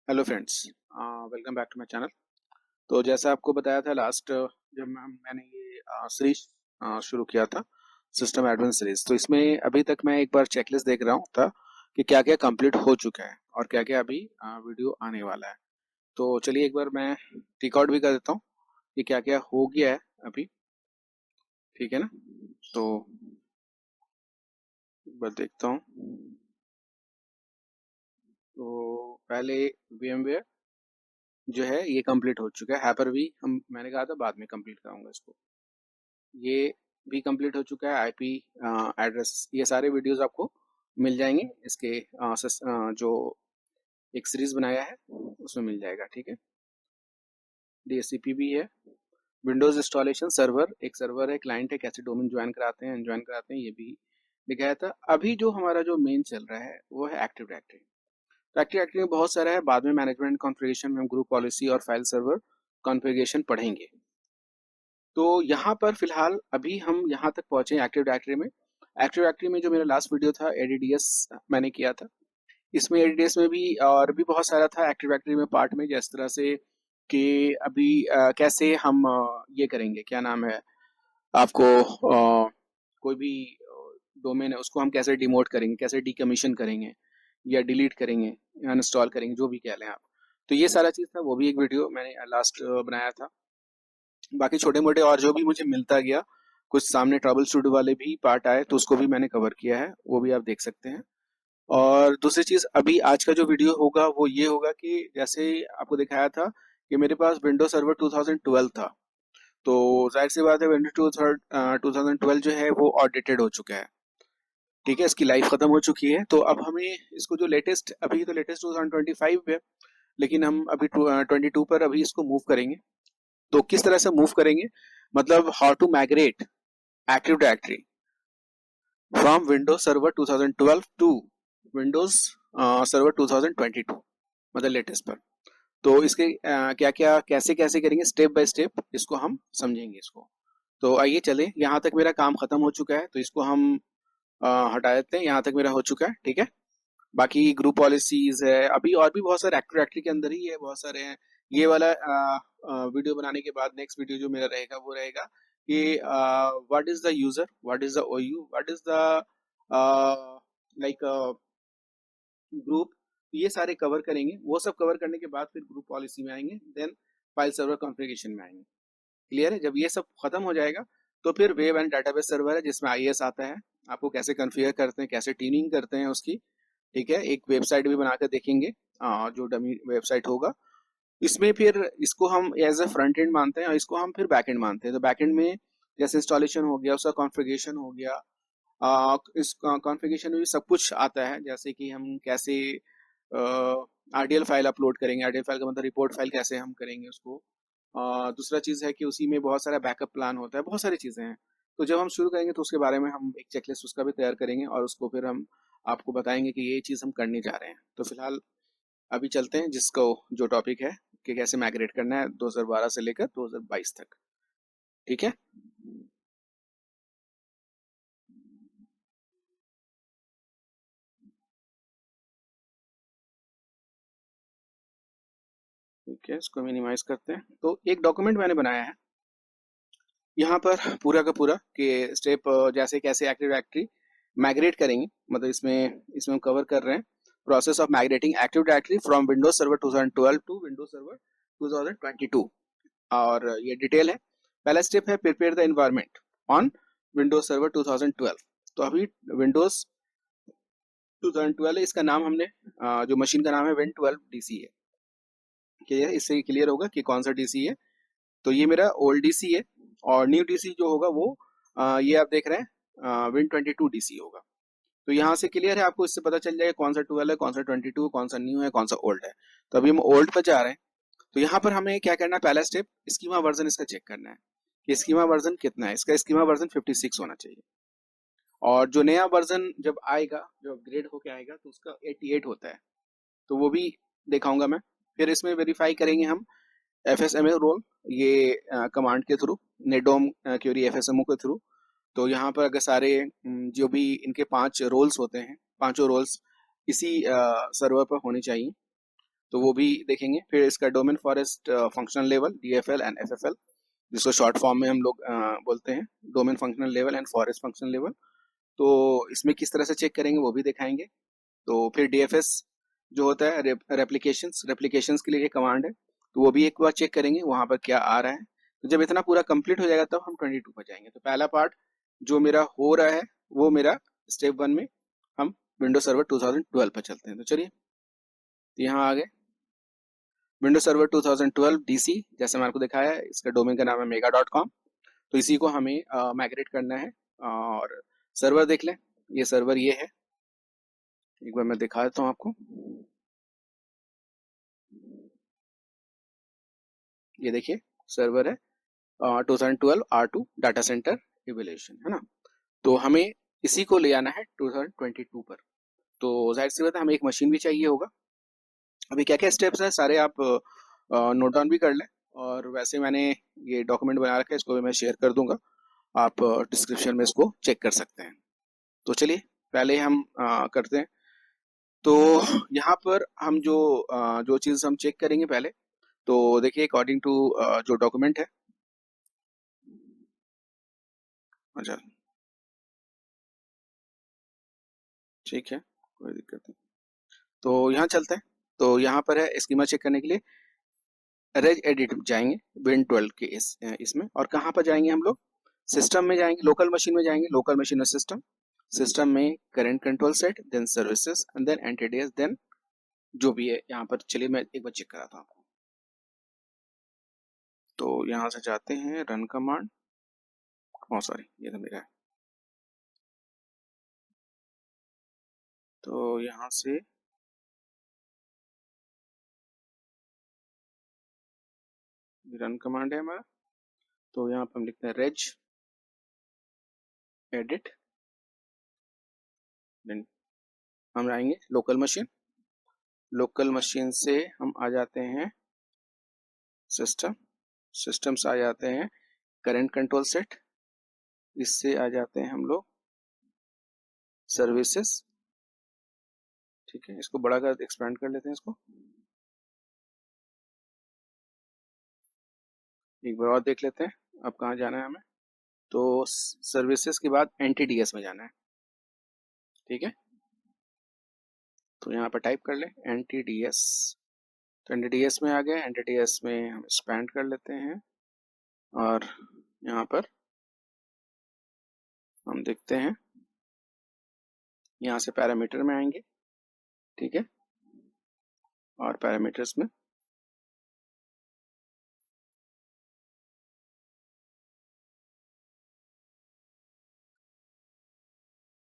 Hello friends, welcome back to my channel. तो जैसा आपको बताया था लास्ट जब मैंने ये सीरीज शुरू किया था, सिस्टम एडवांस सीरीज। तो इसमें अभी तक मैं एक बार चेकलिस्ट देख रहा हूँ था कि क्या क्या कंप्लीट हो चुका है और क्या क्या अभी वीडियो आने वाला है। तो चलिए एक बार मैं रिकॉर्ड भी कर देता हूँ कि क्या क्या हो गया है अभी। ठीक है ना? तो एक बार देखता हूँ। तो पहले VMware जो है ये कंप्लीट हो चुका है। हैपर भी हम मैंने कहा था बाद में कंप्लीट कराऊंगा इसको। ये भी कंप्लीट हो चुका है। आईपी एड्रेस, ये सारे वीडियोस आपको मिल जाएंगे इसके जो एक सीरीज बनाया है उसमें मिल जाएगा। ठीक है। DHCP भी है। विंडोज इंस्टॉलेशन सर्वर, एक सर्वर है, क्लाइंट है, कैसे डोमेन ज्वाइन कराते हैं ये भी दिखाया था। अभी जो हमारा जो मेन चल रहा है वो है एक्टिव डायरेक्टरी। तो एक्टिव डायरेक्टरी में बहुत सारा है, बाद में मैनेजमेंट कॉन्फ़िगरेशन में हम ग्रुप पॉलिसी और फाइल सर्वर कॉन्फ़िगरेशन पढ़ेंगे। तो यहाँ पर फिलहाल अभी हम यहाँ तक पहुंचे एक्टिव डायरेक्टरी में। एक्टिव डायरेक्टरी में जो मेरा लास्ट वीडियो था ADDS मैंने किया था। इसमें ADDS में भी और भी बहुत सारा था एक्टिव डायरेक्टरी में पार्ट में, जिस तरह से कि अभी कैसे हम ये करेंगे, क्या नाम है आपको, कोई भी डोमेन है उसको हम कैसे डिमोट करेंगे, कैसे डीकमीशन करेंगे या डिलीट करेंगे या अनइंस्टॉल करेंगे, जो भी कह लें आप। तो ये सारा चीज़ था, वो भी एक वीडियो मैंने लास्ट बनाया था। बाकी छोटे मोटे और जो भी मुझे मिलता गया, कुछ सामने ट्रबल शूट वाले भी पार्ट आए तो उसको भी मैंने कवर किया है, वो भी आप देख सकते हैं। और दूसरी चीज अभी आज का जो वीडियो होगा वो ये होगा कि जैसे आपको दिखाया था कि मेरे पास विंडोज सर्वर 2012 था। तो जाहिर सी बात है विंडोज 2012 जो है वो आउटडेटेड हो चुका है। ठीक है, इसकी लाइफ खत्म हो चुकी है। तो अब हमें इसको जो लेटेस्ट, अभी तो लेटेस्ट 2025 है, लेकिन हम अभी 22 पर अभी इसको मूव करेंगे। तो किस तरह से मूव करेंगे, मतलब how to migrate active directory from Windows server 2012 to Windows server 2022, मतलब लेटेस्ट पर। तो इसके क्या क्या कैसे कैसे करेंगे, स्टेप बाय स्टेप इसको हम समझेंगे इसको। तो आइए चलें, यहाँ तक मेरा काम खत्म हो चुका है तो इसको हम हटा देते हैं। यहाँ तक मेरा हो चुका है। ठीक है। बाकी ग्रुप पॉलिसीज है, अभी और भी बहुत सारे एक्टिव डायरेक्टरी के अंदर ही है, बहुत सारे हैं। ये वाला वीडियो बनाने के बाद नेक्स्ट वीडियो जो मेरा रहेगा वो रहेगा कि what is the user, what is the OU, what is the like group. ये सारे कवर करेंगे। वो सब कवर करने के बाद फिर ग्रुप पॉलिसी में आएंगे, देन फाइल सर्वर कॉन्फ़िगरेशन में आएंगे। क्लियर है? जब ये सब खत्म हो जाएगा तो फिर वेब एंड डाटाबेस सर्वर है जिसमें IIS आता है, आपको कैसे कॉन्फ़िगर करते हैं, कैसे ट्यूनिंग करते हैं उसकी। ठीक है, एक वेबसाइट भी बनाकर देखेंगे, जो डमी वेबसाइट होगा। इसमें फिर इसको हम एज अ फ्रंट एंड मानते हैं और इसको हम फिर बैक एंड मानते हैं। तो बैक एंड में जैसे इंस्टॉलेशन हो गया, उसका कॉन्फ़िगरेशन हो गया, इस कॉन्फ़िगरेशन में भी सब कुछ आता है, जैसे कि हम कैसे RTL फाइल अपलोड करेंगे। RTL फाइल का मतलब रिपोर्ट फाइल, कैसे हम करेंगे उसको। दूसरा चीज़ है कि उसी में बहुत सारा बैकअप प्लान होता है, बहुत सारी चीज़ें हैं। तो जब हम शुरू करेंगे तो उसके बारे में हम एक चेकलिस्ट उसका भी तैयार करेंगे और उसको फिर हम आपको बताएंगे कि ये चीज़ हम करने जा रहे हैं। तो फिलहाल अभी चलते हैं जिसको जो टॉपिक है कि कैसे माइग्रेट करना है 2012 से लेकर 2022 तक। ठीक है। ठीक है, इसको मिनिमाइज करते हैं। तो एक डॉक्यूमेंट मैंने बनाया है यहाँ पर पूरा का पूरा कि स्टेप जैसे कैसे एक्टिव डायरेक्टरी माइग्रेट करेंगे, मतलब इसमें इसमें हम कवर कर रहे हैं process of migrating active directory from Windows server 2012 to Windows server 2022। और ये डिटेल है। पहला स्टेप है prepare the environment on Windows server 2012। तो अभी विंडोज 2012 है, इसका नाम हमने जो मशीन का नाम है Win12DC है। क्लियर? इससे क्लियर होगा कि कौन सा DC है। तो ये मेरा ओल्ड DC है और न्यू DC जो होगा वो ये आप देख रहे हैं Win22DC होगा। तो यहाँ से क्लियर है, आपको इससे पता चल जाएगा कौन सा 12 है, कौन सा 22, कौन सा न्यू है, कौन सा ओल्ड है। तो अभी हम ओल्ड पर जा रहे हैं। तो यहाँ पर हमें क्या करना है, पहला स्टेप स्कीमा वर्जन इसका चेक करना है कि स्कीमा वर्जन कितना है। इसका स्कीमा वर्जन 56 होना चाहिए। और जो नया वर्जन जब आएगा, जो अपग्रेड होके आएगा तो उसका 88 होता है। तो वो भी दिखाऊंगा मैं। फिर इसमें वेरीफाई करेंगे हम FSMA रोल, ये कमांड के थ्रू, नेडोम क्यूरी FSMO के थ्रू। तो यहाँ पर अगर सारे जो भी इनके 5 रोल्स होते हैं, पांचों रोल्स इसी सर्वर पर होने चाहिए। तो वो भी देखेंगे। फिर इसका domain forest functional level DFL and FFL, जिसको शॉर्ट फॉर्म में हम लोग बोलते हैं domain functional level and forest functional level. तो इसमें किस तरह से चेक करेंगे वो भी दिखाएंगे। तो फिर DFS जो होता है रेप्लिकेशंस के लिए ये कमांड है, तो वो भी एक बार चेक करेंगे वहां पर क्या आ रहा है। तो जब इतना पूरा कंप्लीट हो जाएगा तब हम 22 पर जाएंगे। तो पहला पार्ट जो मेरा हो रहा है वो मेरा स्टेप 1 में हम विंडो सर्वर 2012 पर चलते हैं। तो चलिए यहाँ आ गए। विंडो सर्वर 2012 DC जैसे मैंने आपको दिखाया है, इसका डोमेन का नाम है mega.com। तो इसी को हमें माइग्रेट करना है। और सर्वर देख लें, ये सर्वर ये है, एक बार मैं दिखा देता हूँ आपको। ये देखिए सर्वर है 2012 R2 डाटा सेंटर इवैल्यूएशन, है ना। तो हमें इसी को ले आना है 2022 पर। तो जाहिर सी बात है हमें एक मशीन भी चाहिए होगा। अभी क्या क्या स्टेप्स हैं सारे आप नोट डाउन भी कर लें। और वैसे मैंने ये डॉक्यूमेंट बना रखा है, इसको भी मैं शेयर कर दूंगा, आप डिस्क्रिप्शन में इसको चेक कर सकते हैं। तो चलिए पहले हम करते हैं। तो यहाँ पर हम जो चीज़ हम चेक करेंगे पहले, तो देखिए अकॉर्डिंग टू जो डॉक्यूमेंट है। अच्छा ठीक है, कोई दिक्कत नहीं। तो यहाँ चलते हैं। तो यहाँ पर है स्कीमा चेक करने के लिए रेज एडिट जाएंगे विन 12 के इसमें। और कहाँ पर जाएंगे हम लोग, सिस्टम में जाएंगे, लोकल मशीन में जाएंगे, लोकल मशीन और सिस्टम। सिस्टम में current control set, then services and then entities, then जो भी है यहाँ पर। चलिए मैं एक बार चेक कराता हूँ आपको। तो यहाँ से जाते हैं रन कमांड, सॉरी ये तो मेरा है। तो यहाँ से रन कमांड है हमारा। तो यहाँ पर हम लिखते हैं रेज एडिट, देन हम आएंगे लोकल मशीन। लोकल मशीन से हम आ जाते हैं सिस्टम, सिस्टम से आ जाते हैं करंट कंट्रोल सेट, इससे आ जाते हैं हम लोग सर्विसेज। ठीक है, इसको बड़ा कर एक्सपेंड कर लेते हैं इसको। एक बार और देख लेते हैं अब कहाँ जाना है हमें। तो सर्विसेज के बाद NTDS में जाना है। ठीक है, तो यहाँ पर टाइप कर ले NTDS। तो NTDS में आ गए। NTDS में हम एक्सपेंड कर लेते हैं और यहाँ पर हम देखते हैं, यहाँ से पैरामीटर में आएंगे। ठीक है, और पैरामीटर्स में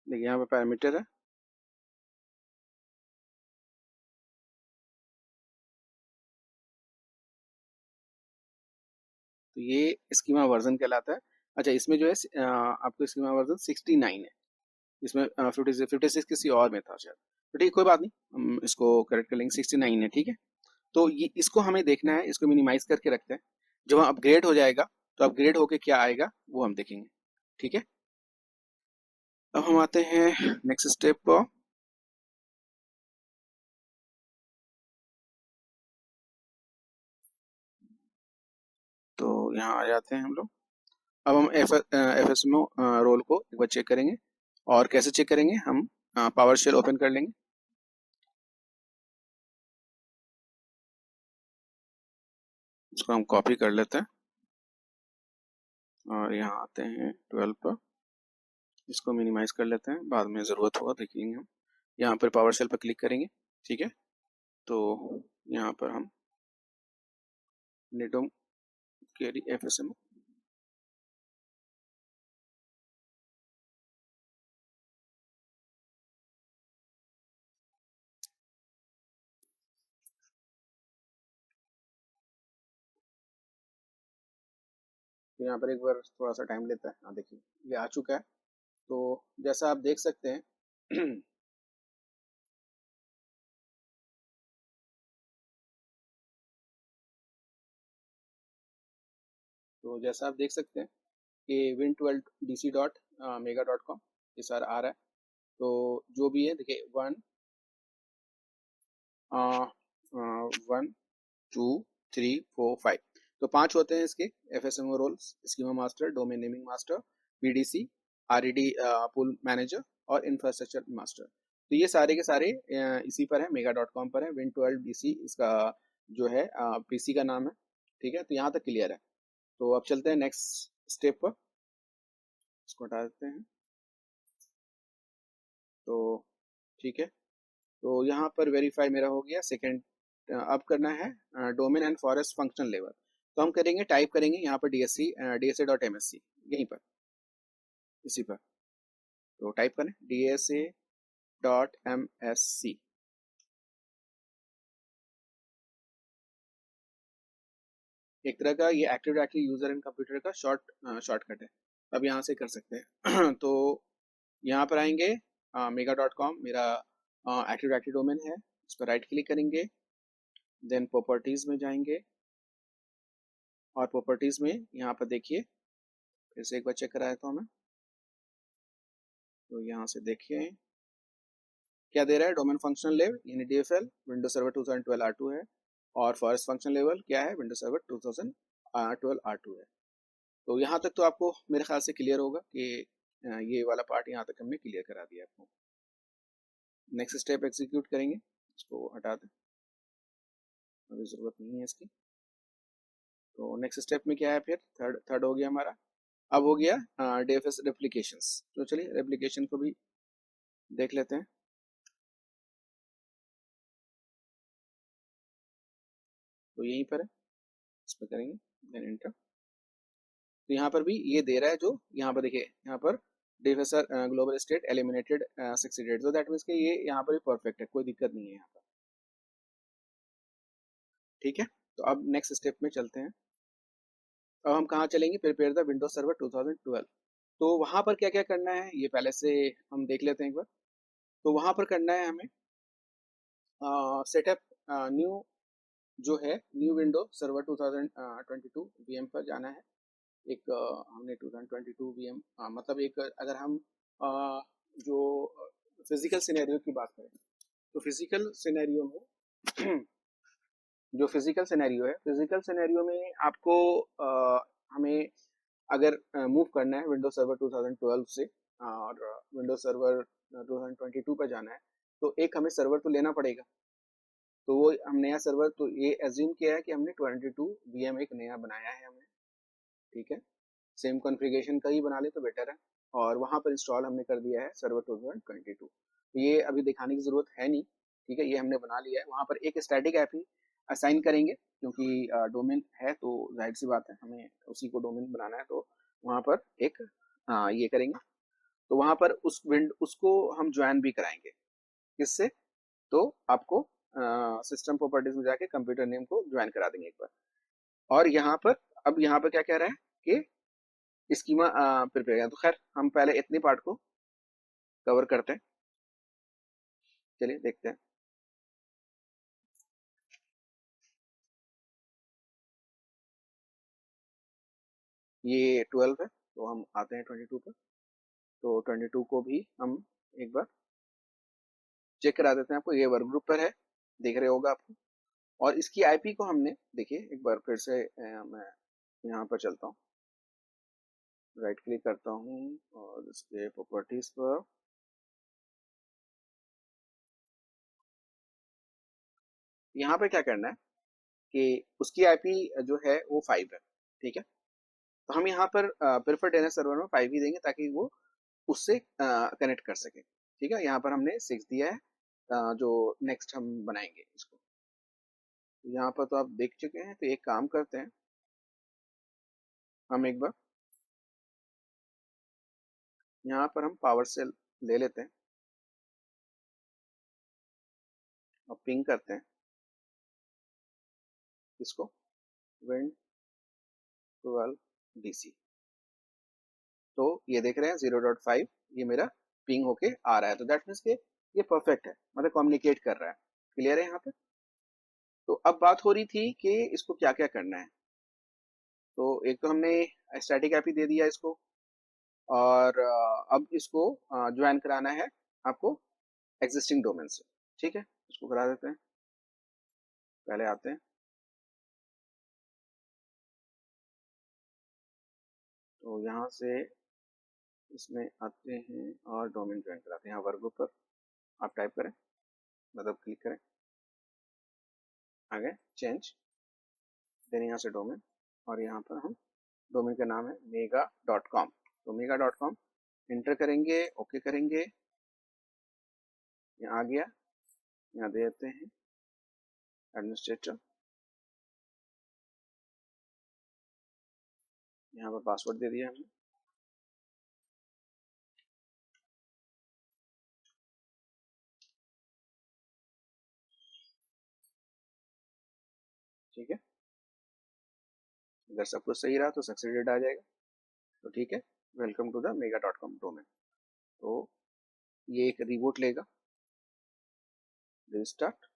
देखिए यहाँ पर पैरामीटर है। तो ये स्कीमा वर्जन कहलाता है। अच्छा इसमें जो है आपको स्कीमा वर्जन 69 है। इसमें 56 किसी और में था शायद। तो ठीक कोई बात नहीं, हम इसको करेक्ट कर लेंगे, 69 है। ठीक है, तो ये इसको हमें देखना है, इसको मिनिमाइज करके रखते हैं। जब अपग्रेड हो जाएगा तो अपग्रेड होके क्या आएगा वो हम देखेंगे। ठीक है, अब हम आते हैं नेक्स्ट स्टेप पर। तो यहाँ आ जाते हैं हम लोग। अब हम FSMO रोल को एक बार चेक करेंगे। और कैसे चेक करेंगे, हम पावर शेल ओपन कर लेंगे। इसको हम कॉपी कर लेते हैं और यहाँ आते हैं 12 पर। इसको मिनिमाइज कर लेते हैं, बाद में ज़रूरत होगा देखेंगे हम। यहाँ पर पावर शेल पर क्लिक करेंगे। ठीक है, तो यहाँ पर हम नेटोम केरी FSMO, तो यहाँ पर एक बार थोड़ा सा टाइम लेता है। हाँ देखिए ये आ चुका है। तो जैसा आप देख सकते हैं तो जैसा आप देख सकते हैं कि win12dc.mega.com ये सारा आ रहा है। तो जो भी है देखिए 1 1 2 3 4 5, तो 5 होते हैं इसके FSMO roles, schema master, domain naming master, BDC, RED pool manager और इंफ्रास्ट्रक्चर मास्टर। तो ये सारे के सारे इसी पर है, mega.com पर है। Win12 DC इसका जो है PC का नाम है। ठीक है, तो यहाँ तक क्लियर है। तो अब चलते हैं नेक्स्ट स्टेप पर, इसको हटा देते हैं। तो ठीक है, तो यहाँ पर वेरीफाई मेरा हो गया। सेकंड अब करना है domain and forest functional level. तो हम करेंगे, टाइप करेंगे यहाँ पर DSA.MSC, यहीं पर इसी पर। तो टाइप करें DSA.MSC। एक तरह का ये active directory user and computer का शॉर्टकट है। अब यहाँ से कर सकते हैं तो यहाँ पर आएंगे, mega.com मेरा एक्टिव डायरेक्टरी डोमेन है, इस पर राइट क्लिक करेंगे, देन प्रॉपर्टीज में जाएंगे और प्रॉपर्टीज में यहाँ पर देखिए, फिर से एक बार चेक कराया तो हमें, तो यहाँ से देखिए क्या दे रहा है। डोमेन फंक्शनल लेवल यानी DFL विंडोज सर्वर 2012 R2 है, और फॉरेस्ट फंक्शनल लेवल क्या है, विंडोज सर्वर 2012 R2 है। तो यहाँ तक तो आपको मेरे ख्याल से क्लियर होगा कि ये वाला पार्ट यहाँ तक हमने क्लियर करा दिया आपको। नेक्स्ट स्टेप एग्जीक्यूट करेंगे, इसको हटा दें, अभी ज़रूरत नहीं है इसकी। तो नेक्स्ट स्टेप में क्या है, फिर थर्ड हो गया हमारा। अब हो गया DFS रेप्लिकेशंस। तो चलिए रेप्लिकेशन को भी देख लेते हैं। तो यहीं पर है, इस पर करेंगे, देन एंटर। तो यहाँ पर भी ये दे रहा है, जो यहाँ पर देखिए, यहाँ पर DFS global state eliminated succeeded, तो दैट मीन्स कि ये यहाँ पर भी परफेक्ट है, कोई दिक्कत नहीं है यहाँ पर। ठीक है, तो अब नेक्स्ट स्टेप में चलते हैं। अब हम कहाँ चलेंगे, प्रिपेयर द विंडोज सर्वर 2012। तो वहाँ पर क्या क्या करना है ये पहले से हम देख लेते हैं एक बार। तो वहाँ पर करना है हमें सेटअप न्यू, जो है न्यू विंडो सर्वर 2022 VM पर जाना है। एक हमने 2022 VM मतलब एक, अगर हम जो फिजिकल सिनेरियो की बात करें, तो फिजिकल सिनेरियो में जो फिजिकल सिनेरियो है, फिजिकल सिनेरियो में आपको हमें अगर मूव करना है विंडोज सर्वर 2012 से और विंडोज सर्वर 2022 पर जाना है, तो एक हमें सर्वर तो लेना पड़ेगा। तो वो हम नया सर्वर, तो ये एज्यूम किया है कि हमने 22 VM एक नया बनाया है हमने। ठीक है, सेम कॉन्फ़िगरेशन का ही बना ले तो बेटर है। और वहाँ पर इंस्टॉल हमने कर दिया है सर्वर 2022। तो ये अभी दिखाने की ज़रूरत है नहीं। ठीक है, ये हमने बना लिया है। वहाँ पर एक स्टैटिक ऐप ही असाइन करेंगे, क्योंकि डोमेन है तो जाहिर सी बात है हमें उसी को डोमेन बनाना है। तो वहाँ पर एक ये करेंगे, तो वहाँ पर उसको हम ज्वाइन भी कराएंगे। किससे, तो आपको सिस्टम प्रॉपर्टीज में जाके कंप्यूटर नेम को ज्वाइन करा देंगे एक बार। और यहाँ पर, अब यहाँ पर क्या कह रहा है कि स्कीमा प्रिपेयर किया। तो खैर हम पहले इतने पार्ट को कवर करते हैं, चलिए देखते हैं। ये 12 है, तो हम आते हैं 22 पर। तो 22 को भी हम एक बार चेक करा देते हैं आपको। ये वर्क ग्रुप पर है, देख रहे होगा आपको। और इसकी IP को हमने देखिए एक बार फिर से मैं यहाँ पर चलता हूँ, राइट क्लिक करता हूँ और इसके प्रॉपर्टीज पर, यहाँ पे क्या करना है कि उसकी IP जो है वो 5 है। ठीक है, तो हम यहाँ पर प्रेफर DNS सर्वर में 5 ही देंगे, ताकि वो उससे कनेक्ट कर सके। ठीक है, यहाँ पर हमने 6 दिया है, जो नेक्स्ट हम बनाएंगे इसको। तो यहाँ पर तो आप देख चुके हैं, तो एक काम करते हैं, हम एक बार यहाँ पर हम पावर सेल ले लेते हैं और पिंग करते हैं इसको Win12 DC। तो ये देख रहे हैं 0.5 ये मेरा पिंग होके आ रहा है, तो दैट मीन्स के ये परफेक्ट है, मतलब कम्युनिकेट कर रहा है। क्लियर है यहाँ पे। तो अब बात हो रही थी कि इसको क्या क्या करना है। तो एक तो हमने स्टैटिक IP दे दिया इसको, और अब इसको ज्वाइन कराना है आपको एग्जिस्टिंग डोमेन से। ठीक है, इसको करा देते हैं। पहले आते हैं, तो यहाँ से इसमें आते हैं और डोमेन ज्वाइन कराते हैं। यहाँ वर्कबुक पर आप टाइप करें, मतलब क्लिक करें, आगे चेंज, देन यहाँ से डोमेन, और यहाँ पर हम डोमेन का नाम है mega.com। तो mega.com इंटर करेंगे, ओके करेंगे, यहाँ आ गया, यहाँ दे देते हैं एडमिनिस्ट्रेटर, यहाँ पर पासवर्ड दे दिया हमने, ठीक है। अगर सब कुछ सही रहा तो सक्सेडेड आ जाएगा, तो ठीक है, welcome to the mega.com domain. तो ये एक रिबूट लेगा, रिस्टार्ट,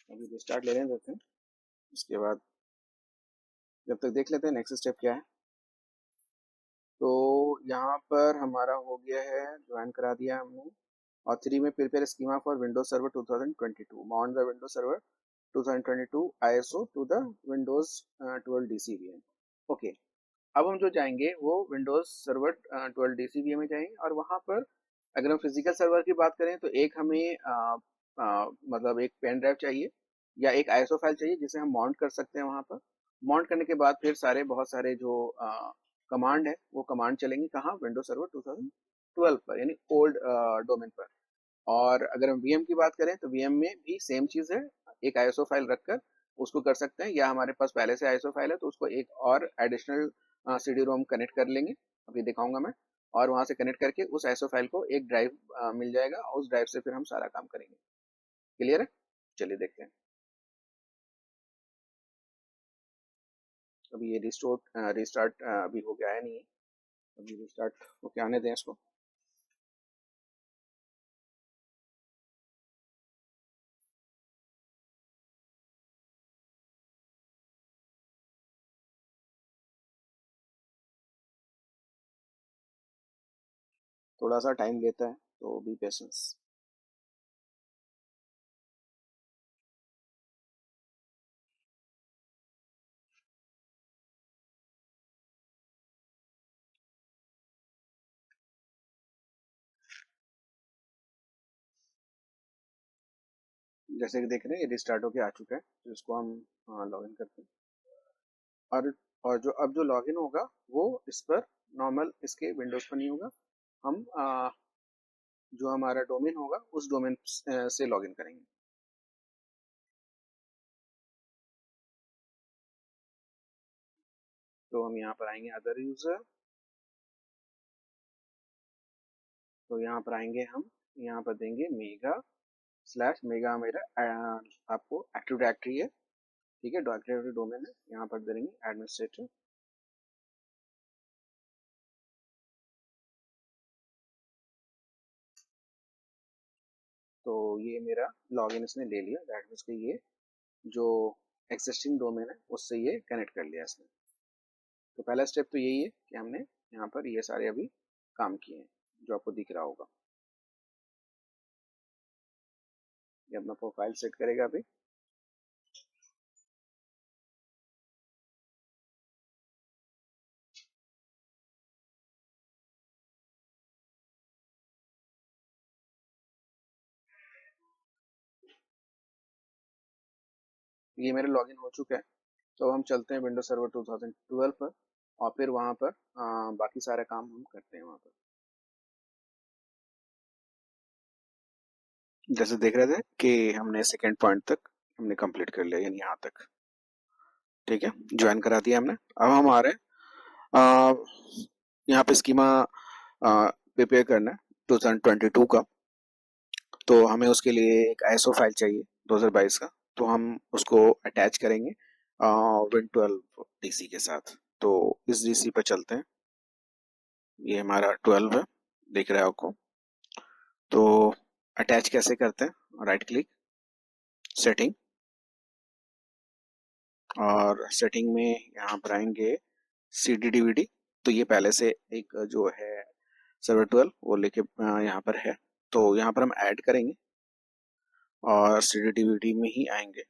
अभी रिस्टार्ट ले लेते हैं। उसके बाद जब तक देख लेते हैं नेक्स्ट स्टेप क्या है। तो यहाँ पर हमारा हो गया है, ज्वाइन करा दिया हमने, और 3 में prepare schema for Windows server 2022, mount the Windows server 2022 ISO to the Windows 12 DCVM। Okay, अब हम जो जाएंगे वो विंडोज सर्वर 12 DCVM में जाएंगे, और वहाँ पर अगर हम फिजिकल सर्वर की बात करें तो एक हमें मतलब एक पेन ड्राइव चाहिए या एक ISO फाइल चाहिए जिसे हम माउंट कर सकते हैं। वहाँ पर माउंट करने के बाद फिर बहुत सारे जो कमांड है वो कमांड चलेंगे कहाँ, विंडोज सर्वर 2012 पर, यानी ओल्ड डोमेन पर। और अगर हम वीएम की बात करें तो वीएम में भी सेम चीज़ है, एक आईएसओ फाइल रखकर उसको कर सकते हैं, या हमारे पास पहले से आईएसओ फाइल है तो उसको एक और एडिशनल सीडी रोम कनेक्ट कर लेंगे, अभी दिखाऊंगा मैं, और वहां से कनेक्ट करके उस आईएसओ फाइल को एक ड्राइव मिल जाएगा, और उस ड्राइव से फिर हम सारा काम करेंगे। क्लियर है, चलिए देखते हैं। अभी ये रिस्टार्ट अभी हो गया है नहीं, अभी रिस्टार्ट होके आने दें इसको। थोड़ा सा टाइम लेता है, तो बी पेशेंस। जैसे कि देख रहे हैं ये रिस्टार्ट होके आ चुका है, तो इसको हम लॉगिन करते हैं, और जो अब जो लॉगिन होगा वो इस पर नॉर्मल इसके विंडोज पर नहीं होगा, हम जो हमारा डोमेन होगा उस डोमेन से लॉगिन करेंगे। तो हम यहाँ पर आएंगे अदर यूजर, तो यहाँ पर आएंगे हम, यहाँ पर देंगे मेगा मेरा आपको एक्टिव डायरेक्टरी है, ठीक है, डायरेक्टरी डोमेन है, यहाँ पर देंगे एडमिनिस्ट्रेटर। तो ये मेरा लॉगिन इसने ले लिया, दैट मीन्स कि ये जो एग्जिस्टिंग डोमेन है उससे ये कनेक्ट कर लिया इसने। तो पहला स्टेप तो यही है कि हमने यहाँ पर ये सारे अभी काम किए हैं जो आपको दिख रहा होगा। ये अपना प्रोफाइल सेट करेगा अभी, ये मेरा लॉगिन हो चुका है। तो हम चलते हैं विंडोज सर्वर 2012 पर, और फिर वहाँ पर बाकी सारे काम हम करते हैं वहाँ पर। जैसे देख रहे थे कि हमने सेकेंड पॉइंट तक हमने कंप्लीट कर लिया, यानी यहाँ तक, ठीक है, ज्वाइन करा दिया हमने। अब हम आ रहे हैं यहाँ पे स्कीमा प्रिपेयर करना है 2022 का, तो हमें उसके लिए एक आईएसओ फाइल चाहिए 2022 का, तो हम उसको अटैच करेंगे Win12 डीसी के साथ। तो इस डीसी पर चलते हैं, ये हमारा 12 है, दिख रहा है आपको। तो अटैच कैसे करते हैं, राइट क्लिक, सेटिंग, और सेटिंग में यहाँ पर आएंगे CD DVD। तो ये पहले से एक जो है सर्वर 12 वो लेके यहाँ पर है, तो यहाँ पर हम ऐड करेंगे और CD DVD में ही आएंगे।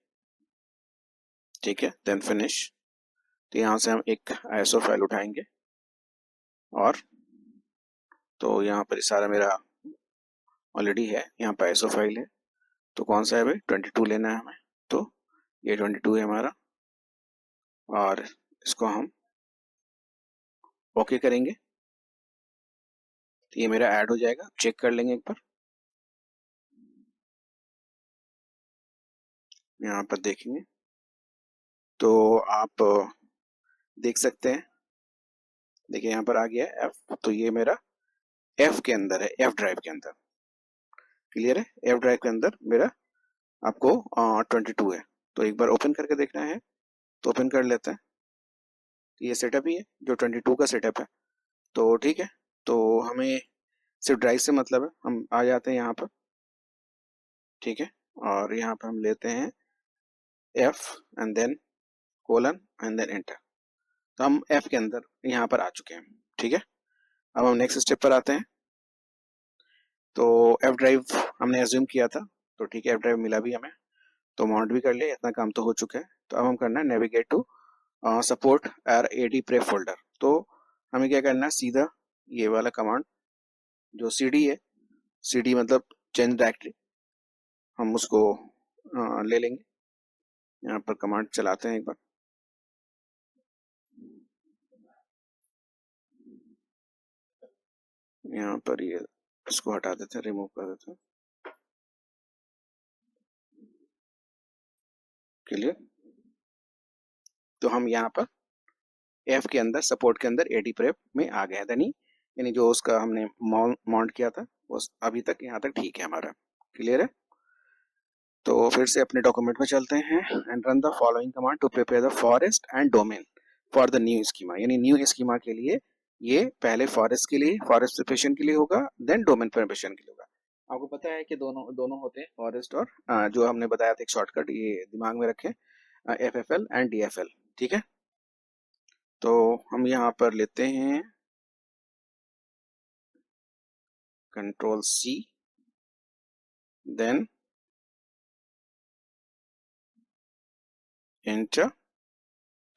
ठीक है, देन फिनिश। तो यहाँ से हम एक ISO फाइल उठाएंगे और तो यहाँ पर सारा मेरा ऑलरेडी है, यहाँ पर ISO फाइल है। तो कौन सा है भाई, 22 लेना है हमें। तो ये 22 है हमारा और इसको हम ओके करेंगे। तो ये मेरा ऐड हो जाएगा, चेक कर लेंगे एक बार। यहाँ पर देखेंगे तो आप देख सकते हैं, देखिए यहाँ पर आ गया है F। तो ये मेरा F के अंदर है, F ड्राइव के अंदर। क्लियर है, F ड्राइव के अंदर मेरा आपको 22 है। तो एक बार ओपन करके देखना है तो ओपन कर लेते हैं। ये सेटअप ही है जो 22 का सेटअप है। तो ठीक है, तो हमें सिर्फ ड्राइव से मतलब है, हम आ जाते हैं यहाँ पर। ठीक है, और यहाँ पर हम लेते हैं F and then colon and then enter. तो हम F के अंदर यहाँ पर आ चुके हैं। ठीक है, अब हम नेक्स्ट स्टेप पर आते हैं। तो F ड्राइव हमने एज्यूम किया था, तो ठीक है F ड्राइव मिला भी हमें, तो माउंट भी कर लिया, इतना काम तो हो चुका है। तो अब हम करना है navigate to support R AD prep folder. तो हमें क्या करना है, सीधा ये वाला कमांड जो CD है, CD मतलब चेंज डायरेक्टरी, हम उसको ले लेंगे। यहाँ पर कमांड चलाते हैं एक बार। यहाँ पर ये इसको हटा देते हैं, रिमूव कर देते हैं। क्लियर। तो हम यहाँ पर F के अंदर सपोर्ट के अंदर AD प्रेप में आ गए थे, नहीं यानी जो उसका हमने माउंट किया था वो अभी तक यहाँ तक ठीक है हमारा। क्लियर है, तो फिर से अपने डॉक्यूमेंट में चलते हैं and run the following command to prepare the forest and domain for the new schema. यानी न्यू स्कीमा के लिए ये पहले फॉरेस्ट के लिए, फॉरेस्ट प्रिपरेशन के लिए होगा, देन डोमेन प्रिपरेशन के लिए होगा। आपको पता है कि दोनों दोनों होते हैं, फॉरेस्ट और जो हमने बताया था एक शॉर्टकट, ये दिमाग में रखें, FFL एंड DFL। ठीक है, तो हम यहाँ पर लेते हैं Ctrl+C, देन एंटर।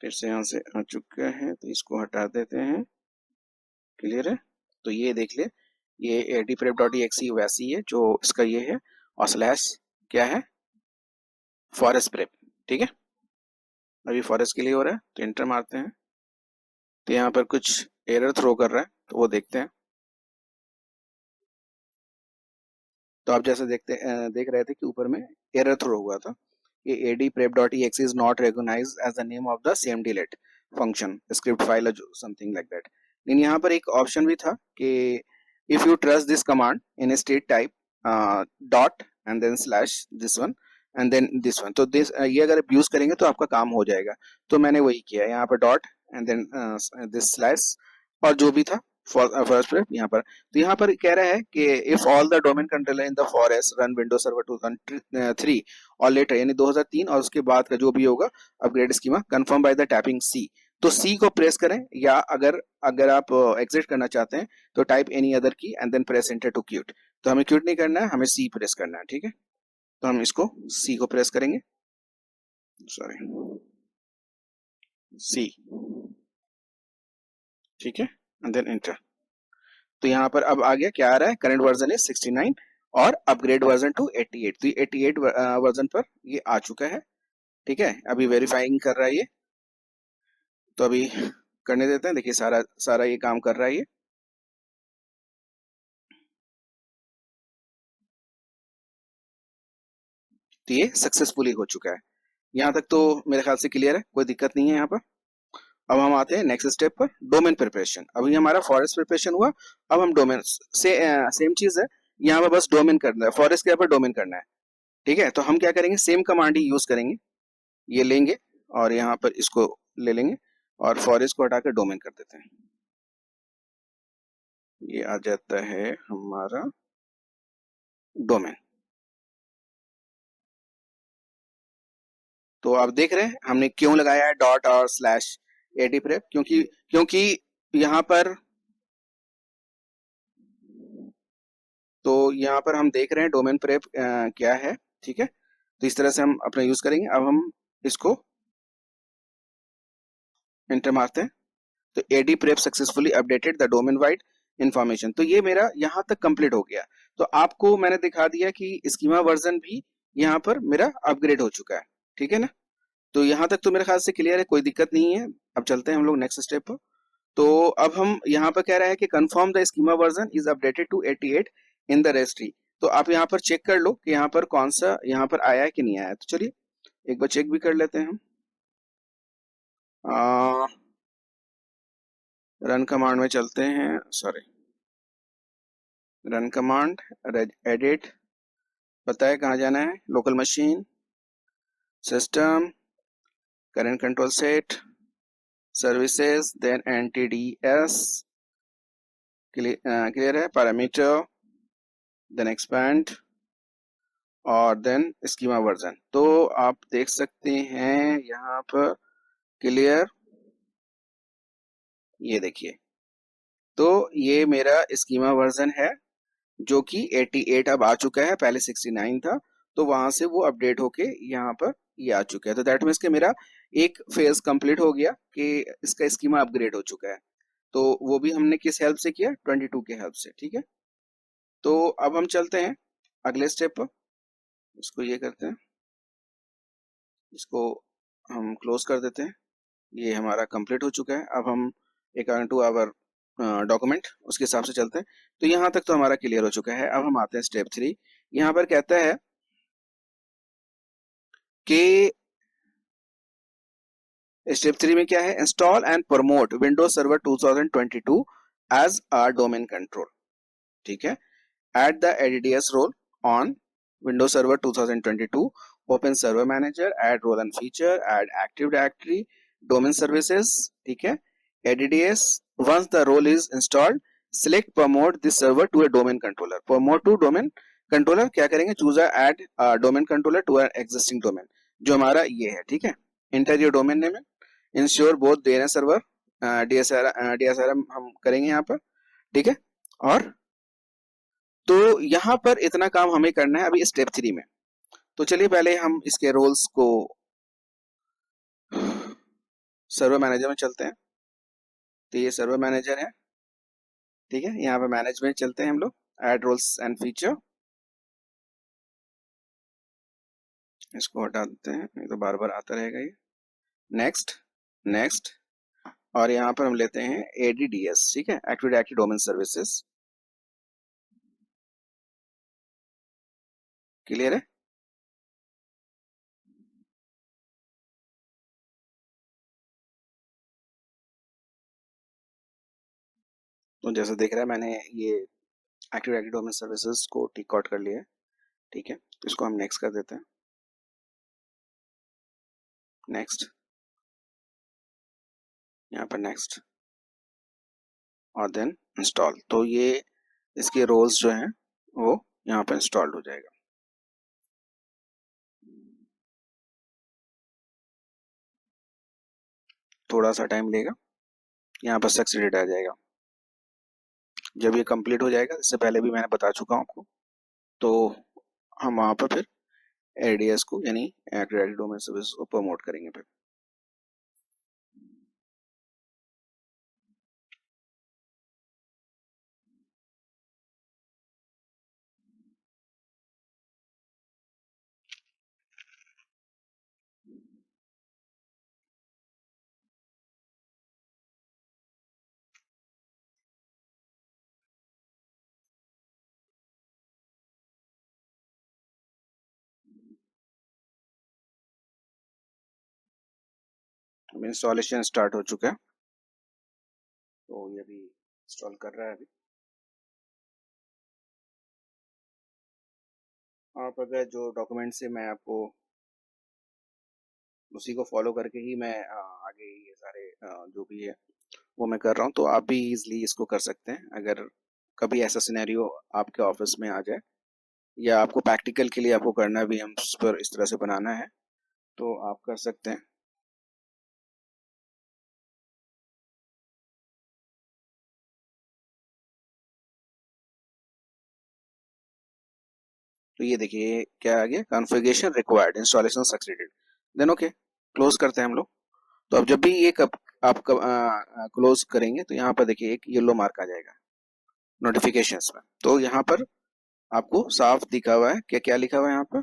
फिर से यहाँ से आ चुका है तो इसको हटा देते हैं। क्लियर है, तो ये देख ले, ये adprep.exe वैसी है जो इसका ये है, और स्लैश क्या है, फॉरेस्ट प्रेप। ठीक है, अभी फॉरेस्ट के लिए हो रहा है, तो एंटर मारते हैं। तो यहाँ पर कुछ एरर थ्रो कर रहा है, तो वो देखते हैं। तो आप जैसे देख रहे थे कि ऊपर में एरर थ्रो हुआ था, ये adprep.exe is not recognized as the name of the cmdlet function script file or something like that। लेकिन यहाँ पर एक ऑप्शन भी था कि if you trust this command in a state type dot and then slash this one and then this one, तो ये अगर आप यूज करेंगे तो आपका काम हो जाएगा। तो मैंने वही किया, यहाँ पर dot and then this slash और जो भी था फर्स्ट यहाँ पर। तो यहाँ पर कह रहा है कि if all the domain controller in the forest run Windows server 2003 और लेटर, यानी 2003 और उसके बाद का जो भी होगा upgrade schema confirm by the tapping C। तो C को प्रेस करें, या अगर अगर आप एग्जिट करना चाहते हैं तो type any other key and then press enter to quit. तो हमें क्यूट नहीं करना है, हमें C प्रेस करना है। ठीक है, तो हम इसको C को प्रेस करेंगे, सॉरी C। ठीक है, एंड देन एंटर। तो यहाँ पर अब आ गया, क्या आ रहा है, करंट वर्जन है 69 और अपग्रेड वर्जन टू 88। तो ये 88 वर्जन पर ये आ चुका है। ठीक है, अभी वेरीफाइंग कर रहा है ये, तो अभी करने देते हैं। देखिए सारा सारा ये काम कर रहा है ये। तो ये सक्सेसफुली हो चुका है। यहाँ तक तो मेरे ख्याल से क्लियर है, कोई दिक्कत नहीं है यहाँ पर। अब हम आते हैं नेक्स्ट स्टेप पर, डोमेन प्रिपरेशन। अभी हमारा फॉरेस्ट प्रिपरेशन हुआ, अब हम डोमेन से सेम चीज है, यहाँ पर बस डोमेन करना है, फॉरेस्ट के ऊपर डोमेन करना है। ठीक है, तो हम क्या करेंगे, सेम कमांड ही यूज करेंगे। ये लेंगे और यहाँ पर इसको ले लेंगे और फॉरेस्ट को हटाकर डोमेन कर देते हैं। ये आ जाता है हमारा डोमेन। तो आप देख रहे हैं हमने क्यों लगाया है डॉट और स्लैश एडी प्रेप, क्योंकि क्योंकि यहाँ पर हम देख रहे हैं डोमेन प्रेप क्या है, ठीक है। तो इस तरह से हम अपना यूज करेंगे। अब हम इसको एंटर मारते हैं, तो AD prep successfully updated the domain wide information. तो ये मेरा यहाँ तक कंप्लीट हो गया। तो आपको मैंने दिखा दिया कि स्कीमा वर्जन भी यहाँ पर मेरा अपग्रेड हो चुका है, ठीक है ना। तो यहाँ तक तो मेरे ख्याल से क्लियर है, कोई दिक्कत नहीं है। अब चलते हैं हम लोग नेक्स्ट स्टेप पर। तो अब हम यहाँ पर कह रहे हैं कि confirm the schema version is updated to 88 in the registry. तो आप यहाँ पर चेक कर लो कि यहाँ पर कौन सा यहाँ पर आया है कि नहीं आया। तो चलिए एक बार चेक भी कर लेते हैं हम। रन कमांड में चलते हैं, सॉरी रन कमांड, एडिट, पता है कहाँ जाना है, local machine, system, current control set, services, then NTDS, clear है, पैरामीटर, देन एक्सपैंड और देन स्कीमा वर्जन। तो आप देख सकते हैं यहाँ पर क्लियर, ये देखिए। तो ये मेरा स्कीमा वर्जन है जो कि 88 अब आ चुका है, पहले 69 था। तो वहां से वो अपडेट होके यहाँ पर ये आ चुका है। तो दैट मीन्स कि मेरा एक फेज कंप्लीट हो गया कि इसका स्कीमा अपग्रेड हो चुका है। तो वो भी हमने किस हेल्प से किया, 22 के हेल्प से, ठीक है। तो अब हम चलते हैं अगले स्टेप पर। इसको ये करते हैं, इसको हम क्लोज कर देते हैं। ये हमारा कंप्लीट हो चुका है। अब हम अकॉर्डिंग टू आवर डॉक्यूमेंट उसके हिसाब से चलते हैं। तो यहाँ तक तो हमारा क्लियर हो चुका है। अब हम आते हैं स्टेप 3। यहाँ पर कहता है कि स्टेप 3 में क्या है, install and promote Windows server 2022 as a domain control, ठीक है। Add the ADDS role on Windows server 2022, open server manager, add role and feature, add active directory, domain services, ठीक है, ADDS. Once the role is installed, select promote this server to a domain controller. Promote to domain controller क्या करेंगे, choose add domain controller to an existing domain, जो हमारा ये है, ठीक है। Inter your domain name, ensure both DNS server, DSRM हम करेंगे यहाँ पर, ठीक है। और तो यहाँ पर इतना काम हमें करना है अभी स्टेप 3 में। तो चलिए पहले हम इसके रोल्स को सर्वर मैनेजर में चलते हैं। तो ये सर्वर मैनेजर है, ठीक है। यहाँ पे मैनेजमेंट चलते हैं हम लोग, ऐड रोल्स एंड फीचर, इसको हटा देते हैं, नहीं तो बार बार आता रहेगा ये। नेक्स्ट, नेक्स्ट, और यहाँ पर हम लेते हैं ADDS, ठीक है, active directory domain services, clear है। तो जैसा देख रहा है मैंने ये एक्टिव डायरेक्टरी डोमेन सर्विसेज को टिक आउट कर लिया है, ठीक है। तो इसको हम नेक्स्ट कर देते हैं, नेक्स्ट, यहाँ पर नेक्स्ट और देन इंस्टॉल। तो ये इसके रोल्स जो हैं वो यहाँ पर इंस्टॉल्ड हो जाएगा। थोड़ा सा टाइम लेगा, यहाँ पर सक्सेडेड आ जाएगा। जब ये कंप्लीट हो जाएगा, इससे पहले भी मैंने बता चुका हूँ आपको, तो हम वहाँ पर फिर एडीएस को यानी एक्टिव डायरेक्टरी डोमेन सर्विस को प्रमोट करेंगे फिर। इंस्टॉलेशन स्टार्ट हो चुका है, तो ये भी इंस्टॉल कर रहा है अभी। आप अगर जो डॉक्यूमेंट से मैं आपको उसी को फॉलो करके ही मैं आगे ये सारे जो भी है वो मैं कर रहा हूँ, तो आप भी इजीली इसको कर सकते हैं। अगर कभी ऐसा सिनेरियो आपके ऑफिस में आ जाए या आपको प्रैक्टिकल के लिए आपको करना भी हम उस पर इस तरह से बनाना है, तो आप कर सकते हैं। तो ये देखिए क्या आ गया, configuration required, installation succeeded. Then okay, close करते हैं हम लोग। तो अब जब भी ये कब आप क्लोज करेंगे तो यहाँ पर देखिए एक येलो मार्क आ जाएगा नोटिफिकेशंस में। तो यहाँ पर आपको साफ दिखा हुआ है, क्या क्या लिखा हुआ है यहाँ पर,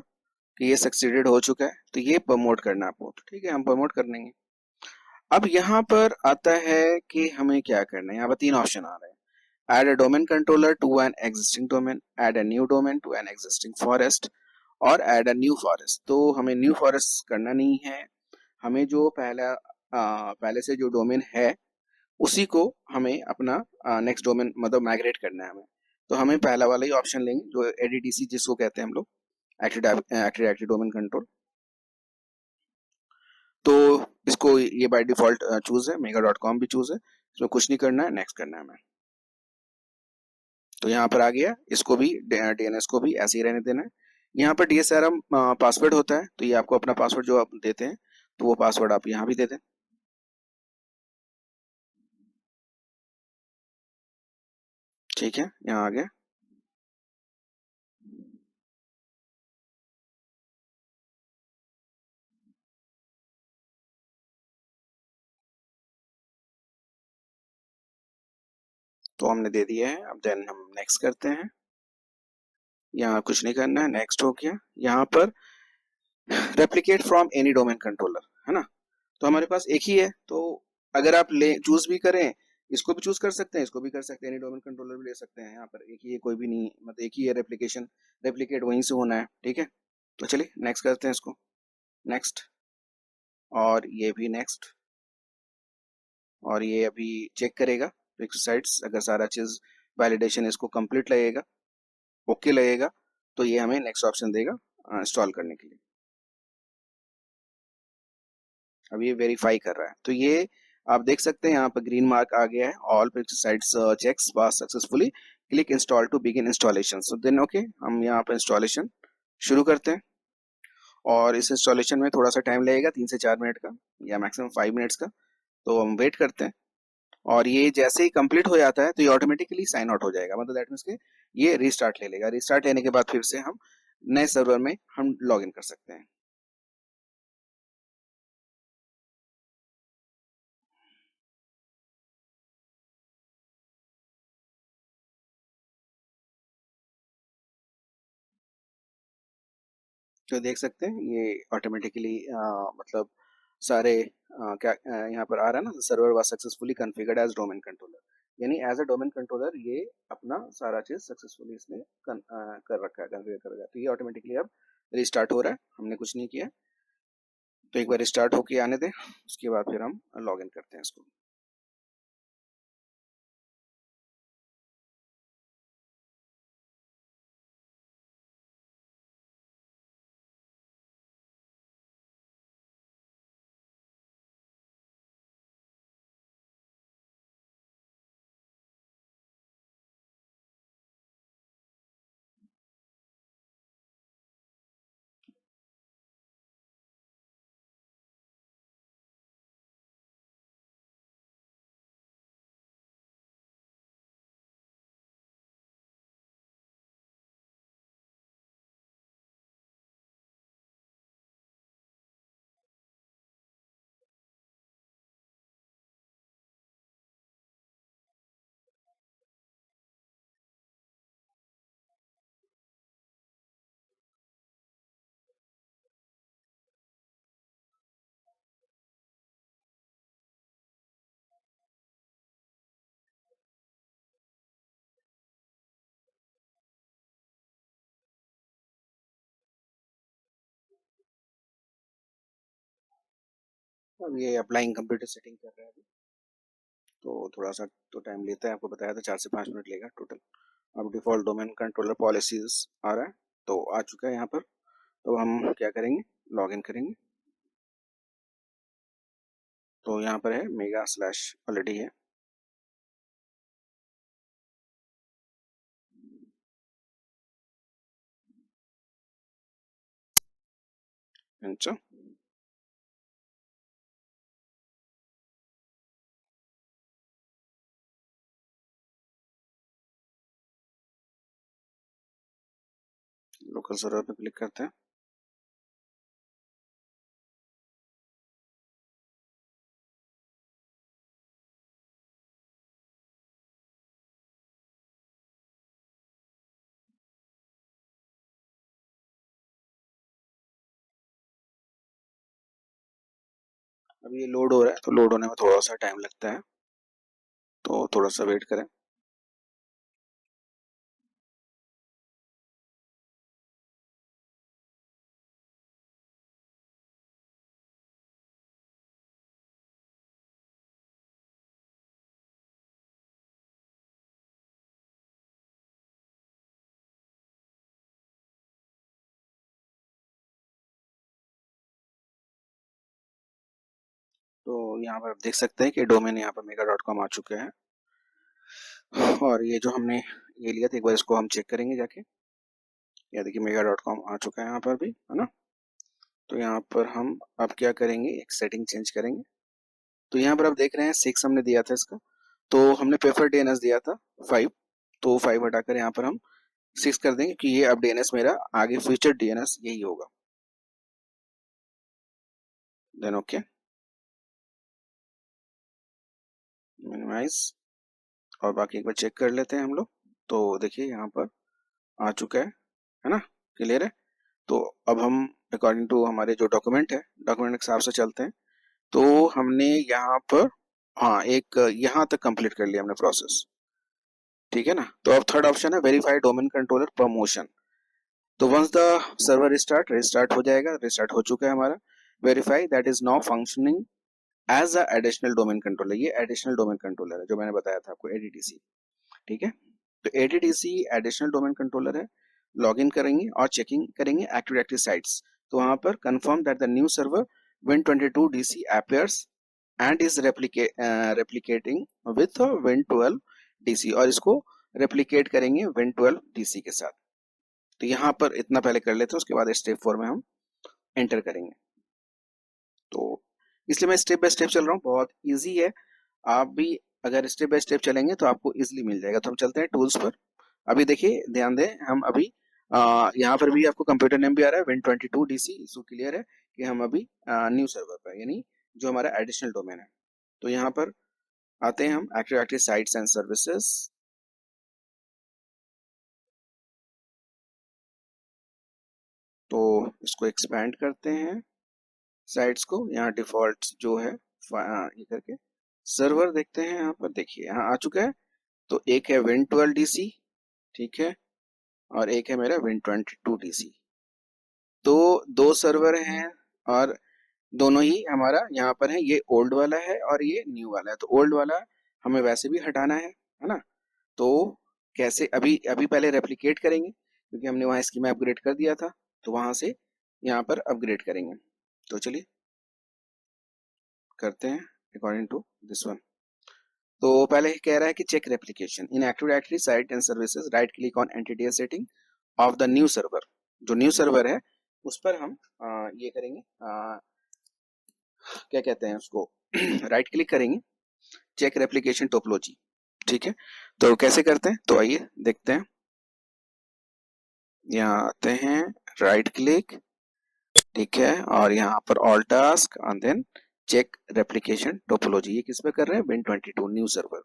कि ये सक्सीडेड हो चुका है। तो ये प्रमोट करना है आपको, तो ठीक है हम प्रमोट कर देंगे। अब यहाँ पर आता है कि हमें क्या करना है। यहाँ पर तीन ऑप्शन आ रहे हैं, add a domain controller to an existing domain, add a new domain to an existing forest, और add a new forest। तो हमें न्यू फॉरेस्ट करना नहीं है, हमें जो पहले से जो डोमेन है उसी को हमें अपना नेक्स्ट डोमेन मतलब माइग्रेट करना है हमें। तो हमें पहला वाला ही ऑप्शन लेंगे जो एडीडीसी जिसको कहते हैं हम लोग, एक्टिव डोमेन कंट्रोल। तो इसको ये बाय डिफॉल्ट चूज है, mega.com भी चूज है, इसमें कुछ नहीं करना है, नेक्स्ट करना है हमें। तो यहाँ पर आ गया, इसको भी डीएनएस को भी ऐसे ही रहने देना है। यहाँ पर डीएसआरएम पासवर्ड होता है, तो ये आपको अपना पासवर्ड जो आप देते हैं तो वो पासवर्ड आप यहाँ भी दे दें। ठीक है, यहाँ आ गया। तो हमने दे दिया है, अब देन हम नेक्स्ट करते हैं। यहाँ कुछ नहीं करना है, नेक्स्ट हो गया। यहाँ पर replicate from any domain controller है ना, तो हमारे पास एक ही है। तो अगर आप ले चूज भी करें, इसको भी चूज कर सकते हैं, इसको भी कर सकते हैं, एनी डोमेन कंट्रोलर भी ले सकते हैं। यहाँ पर एक ही है, कोई भी नहीं, मतलब एक ही है रेप्लिकेशन, रेप्लिकेट वहीं से होना है। ठीक है, तो चलिए नेक्स्ट करते हैं इसको, नेक्स्ट, और ये भी नेक्स्ट। और ये अभी चेक करेगा फिक्स साइट्स, अगर सारा चीज वैलिडेशन इसको कंप्लीट लगेगा, ओके लगेगा, तो ये हमें नेक्स्ट ऑप्शन देगा इंस्टॉल करने के लिए। अब ये वेरीफाई कर रहा है, तो ये आप देख सकते हैं यहाँ पर ग्रीन मार्क आ गया है, all sites checks pass successfully, click install to begin installation. So then okay, हम यहाँ पर इंस्टॉलेशन शुरू करते हैं। और इस इंस्टॉलेशन में थोड़ा सा टाइम लगेगा, 3 से 4 मिनट का या मैक्सिमम 5 मिनट्स का, तो हम वेट करते हैं। और ये जैसे ही कंप्लीट हो जाता है तो ये ऑटोमेटिकली साइन आउट हो जाएगा, मतलब दैट मीन्स के ये रीस्टार्ट ले लेगा। रीस्टार्ट लेने के बाद फिर से हम नए सर्वर में हम लॉग इन कर सकते हैं। तो देख सकते हैं ये ऑटोमेटिकली मतलब सारे क्या यहाँ पर आ रहा है ना, server was successfully configured as domain controller, यानी एज अ डोमेन कंट्रोलर ये अपना सारा चीज सक्सेसफुली इसने कर रखा है, कॉन्फ़िगर कर रखा है। तो ये ऑटोमेटिकली अब रिस्टार्ट हो रहा है, हमने कुछ नहीं किया। तो एक बार रिस्टार्ट होके आने दें, उसके बाद फिर हम लॉग इन करते हैं इसको। अब ये अप्लाइंग कंप्यूटर सेटिंग कर रहा है अभी, तो थोड़ा सा तो टाइम लेता है, आपको बताया था 4 से 5 मिनट लेगा टोटल। अब डिफॉल्ट डोमेन कंट्रोलर पॉलिसीज आ रहा है, तो आ चुका है यहाँ पर। तो हम क्या करेंगे, लॉग इन करेंगे। तो यहाँ पर है मेगा स्लैश ऑलरेडी है। अच्छा, लोकल सर्वर पे क्लिक करते हैं। अब ये लोड हो रहा है, तो लोड होने में थोड़ा सा टाइम लगता है, तो थोड़ा सा वेट करें। तो यहाँ पर आप देख सकते हैं कि डोमेन यहाँ पर mega.com आ चुके हैं, और ये जो हमने ये लिया था, एक बार इसको हम चेक करेंगे जाके। ये देखिए mega.com आ चुका है यहाँ पर भी, है ना। तो यहाँ पर हम अब क्या करेंगे, एक सेटिंग चेंज करेंगे। तो यहाँ पर आप देख रहे हैं 6 हमने दिया था इसका, तो हमने प्रेफर डीएनएस दिया था 5, तो 5 हटाकर यहाँ पर हम 6 कर देंगे कि ये अब डीएनएस मेरा आगे फ्यूचर डीएनएस यही होगा। देन ओके, मिनिमाइज, और बाकी एक बार चेक कर लेते हैं हम लोग। तो देखिए यहाँ पर आ चुका है ना, क्लियर है। तो अब हम अकॉर्डिंग टू हमारे जो डॉक्यूमेंट है, डॉक्यूमेंट के हिसाब से चलते हैं। तो हमने यहाँ पर हाँ एक यहाँ तक कंप्लीट कर लिया हमने प्रोसेस, ठीक है ना। तो अब थर्ड ऑप्शन है वेरीफाई डोमेन कंट्रोलर परमोशन। तो वंस द सर्वर रिस्टार्ट हो जाएगा, रिस्टार्ट हो चुका है हमारा। Verify that is now functioning as a additional domain controller, ये एडिशनल डोमेन कंट्रोलर है जो मैंने बताया था आपको, एडीडीसी, ठीक है। तो एडीडीसी एडिशनल डोमेन कंट्रोलर है। लॉगिन करेंगे और चेकिंग करेंगे एक्टिव डायरेक्टरी साइट्स। तो वहां पर confirm that the new server Win22 DC appears and is replicating with Win12 DC, और इसको रेप्लिकेट करेंगे Win12 DC के साथ। तो यहाँ पर इतना पहले कर लेते हैं, उसके बाद स्टेप 4 में हम एंटर करेंगे। तो इसलिए मैं स्टेप बाय स्टेप चल रहा हूँ, बहुत इजी है। आप भी अगर स्टेप बाय स्टेप चलेंगे तो आपको इजीली मिल जाएगा। तो हम चलते हैं टूल्स पर। अभी देखिए ध्यान दें, हम अभी यहाँ पर भी आपको कंप्यूटर नेम भी आ रहा है Win22 DC, इसको क्लियर है कि हम अभी न्यू सर्वर पर, यानी जो हमारा एडिशनल डोमेन है। तो यहाँ पर आते हैं हम active directory sites and services. तो इसको एक्सपैंड करते हैं साइट्स को, यहाँ डिफॉल्ट जो है ये करके सर्वर देखते हैं। यहाँ पर देखिए यहाँ आ चुका है। तो एक है Win12 DC, ठीक है, और एक है मेरा Win22 DC। तो दो सर्वर हैं, और दोनों ही हमारा यहाँ पर है, ये ओल्ड वाला है और ये न्यू वाला है। तो ओल्ड वाला हमें वैसे भी हटाना है ना। तो कैसे, अभी अभी पहले रेप्लिकेट करेंगे क्योंकि हमने वहाँ स्कीमा अपग्रेड कर दिया था, तो वहां से यहाँ पर अपग्रेड करेंगे। तो चलिए करते हैं अकॉर्डिंग टू दिस वन। तो पहले कह रहा है कि check replication in active directory site and services, right click on entity setting of the new server. जो न्यू सर्वर है उस पर हम ये करेंगे, क्या कहते हैं उसको, राइट क्लिक करेंगे, चेक रेप्लिकेशन टोपोलॉजी, ठीक है। तो कैसे करते हैं, तो आइए देखते हैं। यहाँ आते हैं, राइट क्लिक, ठीक है, और यहाँ पर all task and then check replication topology. ये किस पे कर रहे हैं, Win22 न्यू सर्वर,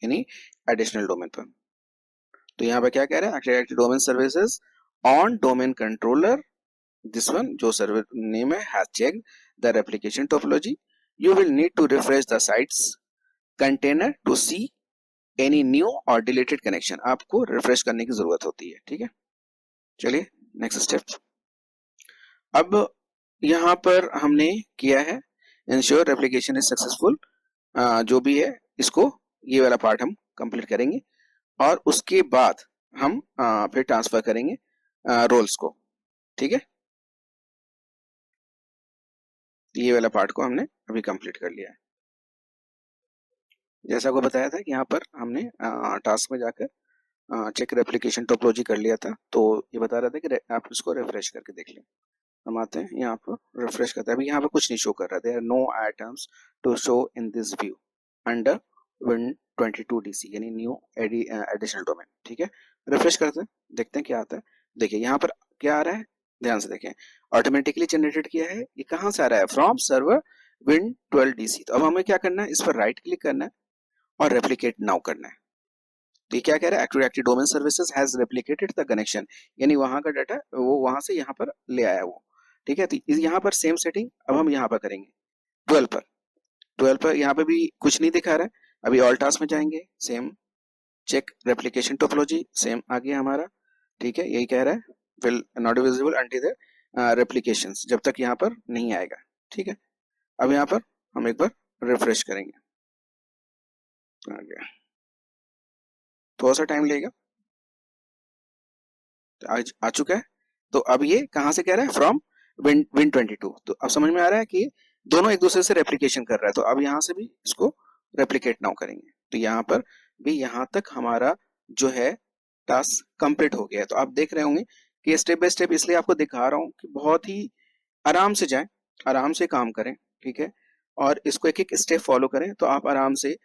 यानी एडिशनल डोमेन पर। तो यहाँ पे क्या कह रहे हैं, active domain services on domain controller, this one जो सर्वर नेम है, has checked the replication topology. You will need to refresh the sites container to see any new और डिलीटेड कनेक्शन। आपको रिफ्रेश करने की जरूरत होती है, ठीक है। चलिए नेक्स्ट स्टेप। अब यहाँ पर हमने किया है इंश्योर रेप्लिकेशन इज सक्सेसफुल, जो भी है इसको, ये वाला पार्ट हम कंप्लीट करेंगे, और उसके बाद हम फिर ट्रांसफर करेंगे रोल्स को, ठीक है। ये वाला पार्ट को हमने अभी कंप्लीट कर लिया है। जैसा को बताया था कि यहाँ पर हमने टास्क में जाकर चेक रेप्लिकेशन टोपोलॉजी कर लिया था। तो ये बता रहा था कि आप इसको रिफ्रेश करके देख लें। हम आते हैं यहाँ पर, रिफ्रेश करते हैं। अभी यहाँ पर कुछ नहीं शो कर रहा, there are no items to show in this view under Win22 DC, यानी न्यू एडिशनल डोमेन, ठीक है। रिफ्रेश करते हैं, देखते हैं क्या आता है। देखिए यहाँ पर क्या आ रहा है, ध्यान से देखें, ऑटोमेटिकली जनरेटेड किया है, ये कहाँ से आ रहा है, फ्रॉम सर्वर Win12DC। तो अब हमें क्या करना है, इस पर राइट क्लिक करना है और रेप्लिकेट नाउ करना है। तो ये क्या कह रहा है, active domain services has replicated the connection, यानी वहां का डाटा वो वहां से यहाँ पर ले आया वो, ठीक है। तो यहाँ पर सेम सेटिंग अब हम यहाँ पर करेंगे 12 पर। 12 पर यहाँ पे भी कुछ नहीं दिखा रहा है। अभी ऑल टास्क में जाएंगे, same check replication topology, same आ गया हमारा, ठीक है। यही कह रहा है will not visible until the replications, जब तक यहाँ पर नहीं आएगा, ठीक है। अब यहाँ पर हम एक बार रिफ्रेश करेंगे, आ गया, थोड़ा सा टाइम लेगा, तो आज आ चुका है। तो अब ये कहाँ से कह रहा है, फ्रॉम Win22। तो अब समझ में आ रहा है कि दोनों एक दूसरे से रेप्लिकेशन कर रहा है। तो अब यहाँ से भी इसको रेप्लिकेट नाउ करेंगे, तो यहाँ पर भी यहाँ तक हमारा जो है टास्क कंप्लीट हो गया है। तो आप देख रहे होंगे कि स्टेप बाय स्टेप इसलिए आपको दिखा रहा हूँ कि बहुत ही आराम से जाएं, आराम से काम करें, ठीक है। और इसको एक एक स्टेप फॉलो करें तो आप आराम से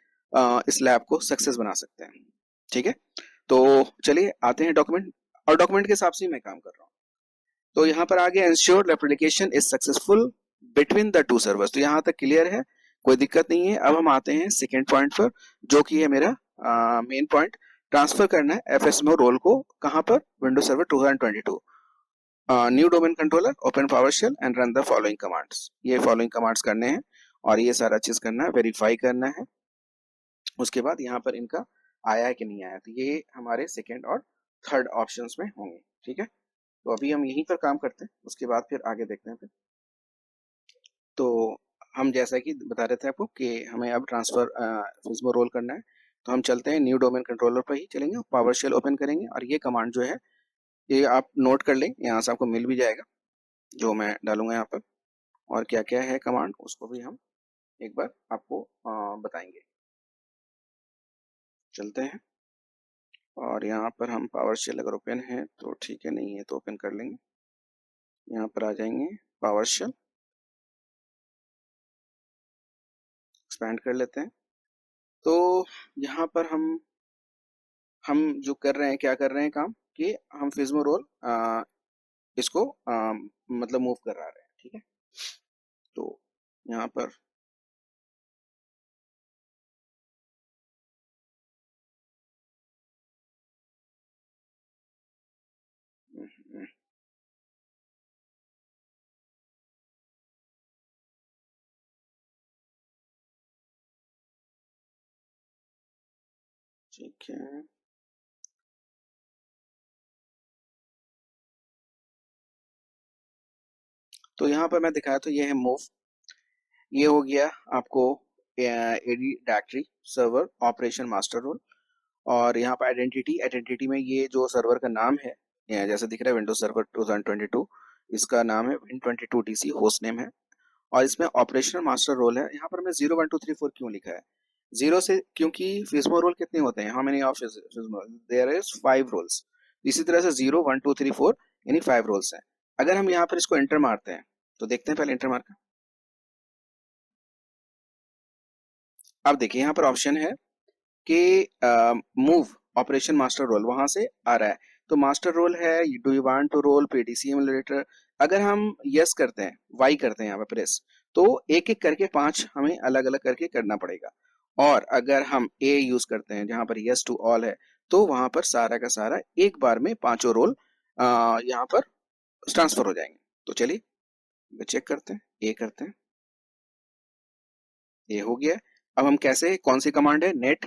इस लैब को सक्सेस बना सकते हैं, ठीक है। तो चलिए आते हैं डॉक्यूमेंट, और डॉक्यूमेंट के हिसाब से ही मैं काम कर रहा हूँ। तो यहाँ पर आ गया ensure replication is successful between the two servers, तो यहाँ तक क्लियर है, कोई दिक्कत नहीं है। अब हम आते हैं सेकेंड पॉइंट पर, जो कि है मेरा मेन पॉइंट, ट्रांसफर करना है एफएसएमओ रोल को, कहाँ पर, Windows server 2022, new domain controller, open PowerShell and run the following commands. ये फॉलोइंग कमांड्स करने हैं और ये सारा चीज करना है, वेरीफाई करना है। उसके बाद यहाँ पर इनका आया है कि नहीं आया, तो ये हमारे सेकेंड और थर्ड ऑप्शंस में होंगे, ठीक है। तो अभी हम यहीं पर काम करते हैं, उसके बाद फिर आगे देखते हैं फिर। तो हम जैसा कि बता रहे थे आपको कि हमें अब ट्रांसफर फिज्मो रोल करना है, तो हम चलते हैं न्यू डोमेन कंट्रोलर पर ही चलेंगे, पावरशेल ओपन करेंगे और ये कमांड जो है ये आप नोट कर लें, यहाँ से आपको मिल भी जाएगा जो मैं डालूंगा यहाँ पर, और क्या क्या है कमांड उसको भी हम एक बार आपको बताएंगे। चलते हैं और यहाँ पर हम पावरशेल अगर ओपन है तो ठीक है, नहीं है तो ओपन कर लेंगे। यहाँ पर आ जाएंगे, पावरशेल एक्सपैंड कर लेते हैं। तो यहाँ पर हम जो कर रहे हैं, क्या कर रहे हैं काम, कि हम फिज्मो रोल इसको मतलब मूव करा रहे हैं, ठीक है। तो यहाँ पर ठीक है, तो यहाँ पर मैं दिखाया तो ये है मूव, ये हो गया आपको AD directory server operation master role. और यहाँ पर आइडेंटिटी में ये जो सर्वर का नाम है, जैसे दिख रहा है विंडोज सर्वर 2022, इसका नाम है Win22DC होस्ट नेम है। और इसमें ऑपरेशनल मास्टर रोल है, यहाँ पर मैं 0 1 2 3 4 क्यों लिखा है, जीरो से, क्योंकि फिज्मो रोल कितने होते हैं, how many of FSMO, there is 5 roles. इसी तरह से 0 1 2 3 4 यानी 5 रोल्स हैं। अगर हम यहाँ पर इसको एंटर मारते हैं तो देखते हैं, पहले एंटर मार कर, अब देखिए यहाँ पर ऑप्शन है कि मूव ऑपरेशन मास्टर रोल, वहां से आ रहा है। तो मास्टर रोल है, do you want to role PDC emulator, अगर हम यस करते हैं, वाई करते हैं यहाँ पे प्रेस, तो एक एक करके 5 हमें अलग अलग करके करना पड़ेगा। और अगर हम ए यूज करते हैं जहां पर यस टू ऑल है, तो वहां पर सारा का सारा एक बार में पांचों रोल यहाँ पर ट्रांसफर हो जाएंगे। तो चलिए चेक करते हैं, ए करते हैं, ये हो गया। अब हम कैसे, कौन सी कमांड है, नेट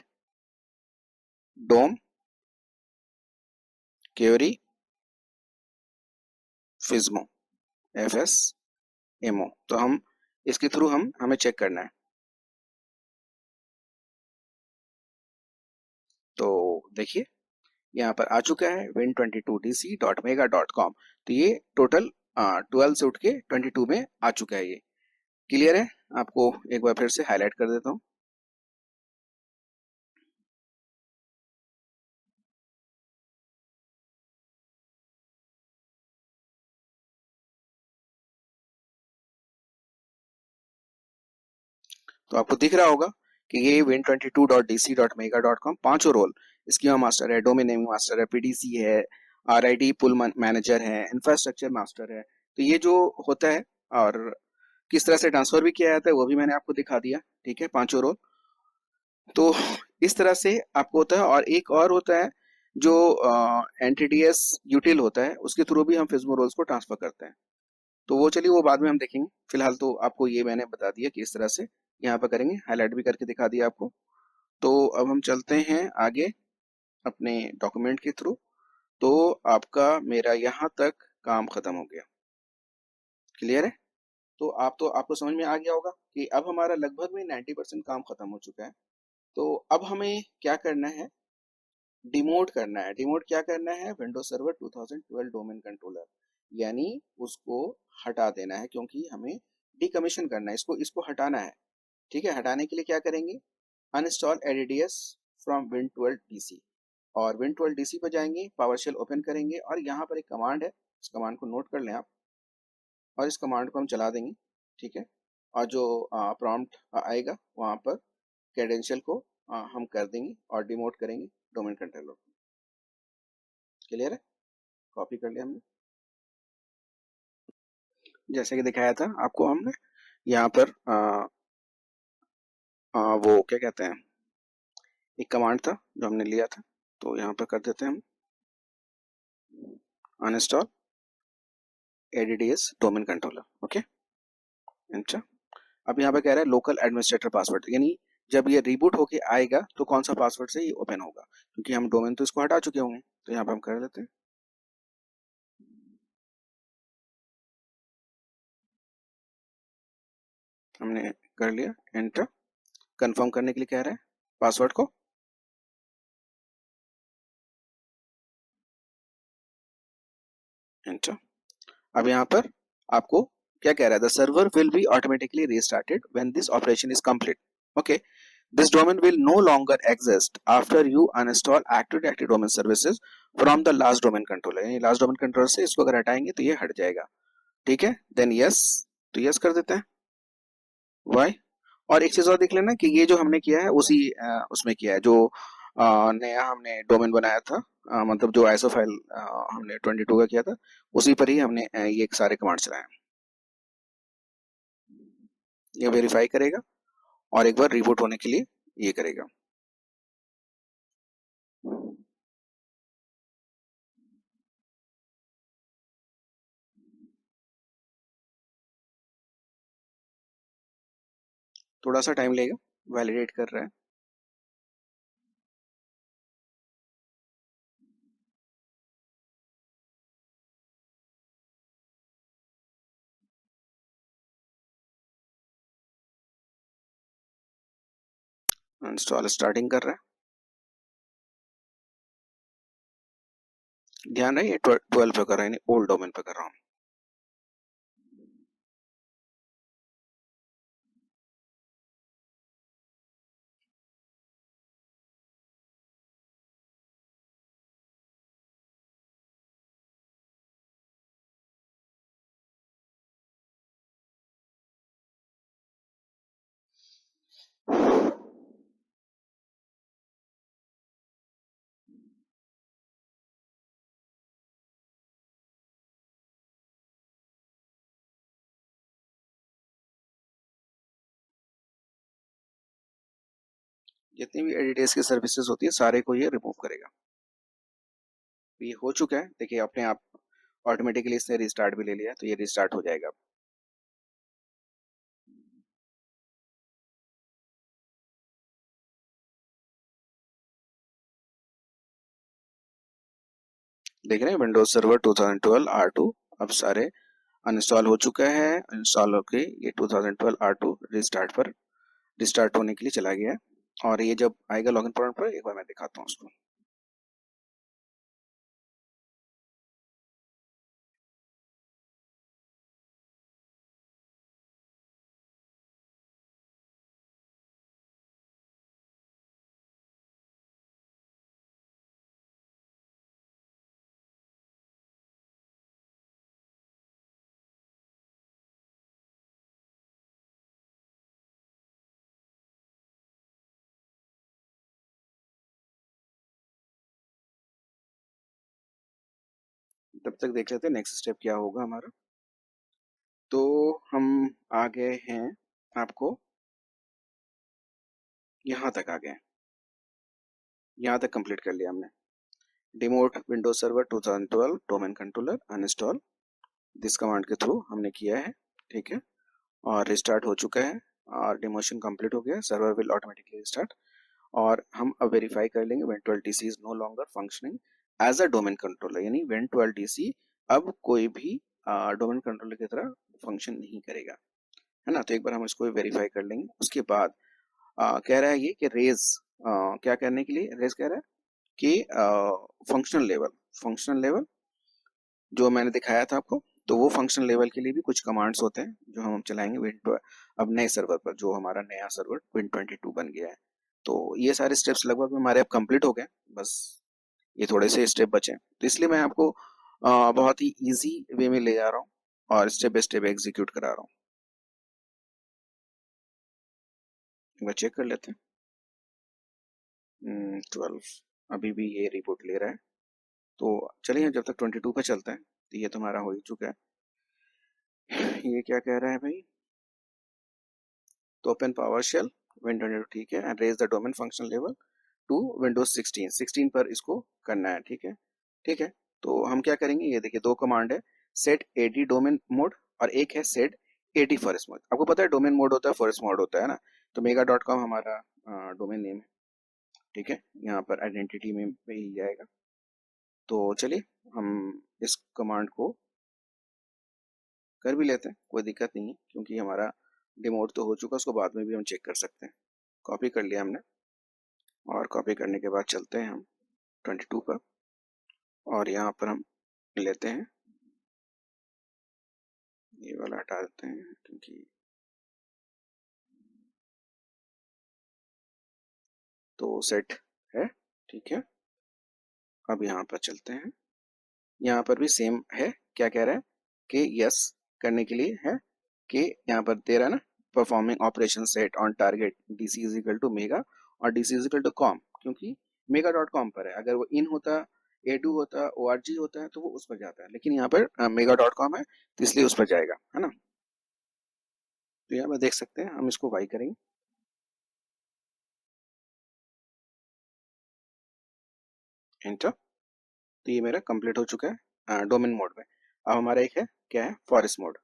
डोम क्वेरी फिज्मो FSMO, तो हम इसके थ्रू हमें चेक करना है। तो देखिए यहाँ पर आ चुका है win22dc.mega.com। तो ये टोटल 12 से उठ के 22 में आ चुका है, ये क्लियर है। आपको एक बार फिर से हाईलाइट कर देता हूँ। तो आपको दिख रहा होगा कि ये win22.dc.mega.com पांचों रोल, स्कीमा मास्टर है, डोमेन नेमिंग मास्टर है, पीडीसी है, RID पुल मैनेजर है, इंफ्रास्ट्रक्चर मास्टर है। तो ये जो होता है और किस तरह से ट्रांसफर भी किया जाता है वो भी मैंने आपको दिखा दिया। ठीक है, पांचों रोल। तो इस तरह से आपको होता है। और एक और होता है जो NTDS यूटिल होता है, उसके थ्रू भी हम फिज्मो रोल्स को ट्रांसफर करते हैं। तो वो चलिए वो बाद में हम देखेंगे। फिलहाल तो आपको ये मैंने बता दिया कि इस तरह से यहाँ पर करेंगे, हाईलाइट भी करके दिखा दिया आपको। तो अब हम चलते हैं आगे अपने डॉक्यूमेंट के थ्रू। तो आपका मेरा यहाँ तक काम खत्म हो गया। क्लियर है? तो आपको समझ में आ गया होगा कि अब हमारा लगभग में 90% काम खत्म हो चुका है। तो अब हमें क्या करना है? डिमोट करना है। डिमोट क्या करना है? विंडोज सर्वर 2012 डोमेन कंट्रोलर, यानी उसको हटा देना है, क्योंकि हमें डिकमीशन करना है, इसको इसको हटाना है। ठीक है, हटाने के लिए क्या करेंगे? Uninstall ADDS from Win12 DC। और Win12 DC पर जाएंगे, पावरशेल ओपन करेंगे और यहाँ पर एक कमांड है, इस कमांड को नोट कर लें आप, और इस कमांड को हम चला देंगे। ठीक है, और जो प्रॉम्प्ट आएगा वहाँ पर क्रेडेंशियल को हम कर देंगे और डिमोट करेंगे डोमेन कंट्रोलर को। क्लियर है? कॉपी कर लिया हमने, जैसे कि दिखाया था आपको हमने। यहाँ पर वो क्या कहते हैं, एक कमांड था जो हमने लिया था। तो यहाँ पर कर देते हैं हम uninstall ADDS domain controller. Okay, अच्छा। अब यहाँ पे कह रहा है लोकल एडमिनिस्ट्रेटर पासवर्ड, यानी जब ये रिबूट होके आएगा तो कौन सा पासवर्ड से ये ओपन होगा, क्योंकि हम डोमेन तो इसको हटा चुके होंगे। तो यहाँ पे हम कर देते हैं, हमने कर लिया एंटर। कंफर्म करने के लिए कह रहा है पासवर्ड को। एंटर। अब यहाँ पर आपको क्या कह रहा है? The server will be automatically restarted when this operation is complete. Okay, this domain will no longer exist after you uninstall active directory domain services from the last domain controller। यानी last domain controller से इसको अगर हटाएंगे तो ये हट जाएगा। ठीक है, देन यस, तो यस कर देते हैं। वाई? और एक चीज और देख लेना कि ये जो हमने किया है उसी उसमें किया है जो नया हमने डोमेन बनाया था, मतलब जो आईएसओ फाइल हमने 22 का किया था, उसी पर ही हमने ये सारे कमांड चलाए हैं। ये वेरीफाई करेगा और एक बार रिबूट होने के लिए ये करेगा। थोड़ा सा टाइम लेगा, वैलिडेट कर रहा है। इंस्टॉल स्टार्टिंग कर रहा है। ध्यान रहे ये 12 पे कर रहा है, यानी ओल्ड डोमेन पे कर रहा हूँ। जितनी भी एडीडीएस की सर्विसेज होती है सारे को ये रिमूव करेगा। ये हो चुका है, देखिए अपने आप ऑटोमेटिकली इसने रिस्टार्ट भी ले लिया, तो ये रिस्टार्ट हो जाएगा। देख रहे हैं विंडोज सर्वर 2012 R2 अब सारे अनइंस्टॉल हो चुका है। इंस्टॉल होके ये 2012 R2 रिस्टार्ट पर रिस्टार्ट होने के लिए चला गया है। और ये जब आएगा लॉगिन पॉइंट पर, एक बार मैं दिखाता हूँ उसको। तब तक देख लेते हैं नेक्स्ट स्टेप क्या होगा हमारा। तो हम आ गए हैं, आपको यहाँ तक आ गए, यहाँ तक कंप्लीट कर लिया हमने। Demote Windows server 2012 domain controller uninstall, this command के थ्रू हमने किया है, ठीक है। और रिस्टार्ट हो चुका है और डिमोशन कंप्लीट हो गया, सर्वर विल ऑटोमेटिकली रिस्टार्ट। और हम अब वेरीफाई कर लेंगे when 12 DC is no longer functioning as a domain controller, यानी वेन 12 टीसी अब कोई भी डोमेन कंट्रोलर की तरह फंक्शन नहीं करेगा, है ना। तो एक बार हम इसको वेरीफाई कर लेंगे। उसके बाद कह रहा है ये कि रेज क्या करने के लिए, रेज कह रहा है कि फंक्शनल लेवल जो मैंने दिखाया था आपको, तो वो फंक्शन लेवल के लिए भी कुछ कमांड्स होते हैं जो हम चलाएंगे विन अब नए सर्वर पर, जो हमारा नया सर्वर Win22 बन गया है। तो ये सारे स्टेप्स लगभग हमारे अब कंप्लीट हो गए, बस ये थोड़े से स्टेप बचे हैं। तो इसलिए मैं आपको बहुत ही इजी वे में ले जा रहा हूँ और स्टेप बाय स्टेप एग्जीक्यूट करा रहा हूँ। एक बार चेक कर लेते हैं। 12 अभी भी ये रिपोर्ट ले रहा है, तो चलिए जब तक 22 पे चलते हैं। तो ये तुम्हारा हो ही चुका है। ये क्या कह रहा है भाई, तो ओपन पावर शेल Win22, ठीक है, and raise the domain function level to Windows 16 पर इसको करना है, ठीक है। ठीक है, तो हम क्या करेंगे, ये देखिए दो कमांड है, सेट एडी डोमेन मोड और एक है सेट एडी फॉरेस्ट मोड। आपको पता है डोमेन मोड होता है, फॉरेस्ट मोड होता है ना। तो mega.com हमारा डोमेन नेम है, ठीक है, यहाँ पर आइडेंटिटी में ही जाएगा। तो चलिए हम इस कमांड को कर भी लेते हैं, कोई दिक्कत नहीं है, क्योंकि हमारा डिमोट तो हो चुका, उसको बाद में भी हम चेक कर सकते हैं। कॉपी कर लिया हमने, और कॉपी करने के बाद चलते हैं हम 22 पर, और यहाँ पर हम लेते हैं, ये वाला हटा देते हैं क्योंकि तो सेट है, ठीक है। अब यहाँ पर चलते हैं, यहाँ पर भी सेम है, क्या कह रहा है कि यस करने के लिए है कि यहाँ पर दे रहा है ना, performing operation set on target DC is equal to mega और DC is equal to com, क्योंकि mega.com पर है। अगर वो इन होता, एडू होता, org होता है तो वो उस पर जाता है, लेकिन यहाँ पर mega.com है तो इसलिए उस पर जाएगा, है ना। तो यहाँ पर देख सकते हैं, हम इसको वाई करेंगे, एंटर। तो ये मेरा कंप्लीट हो चुका है डोमेन मोड में। अब हमारा एक है क्या है, फॉरेस्ट मोड।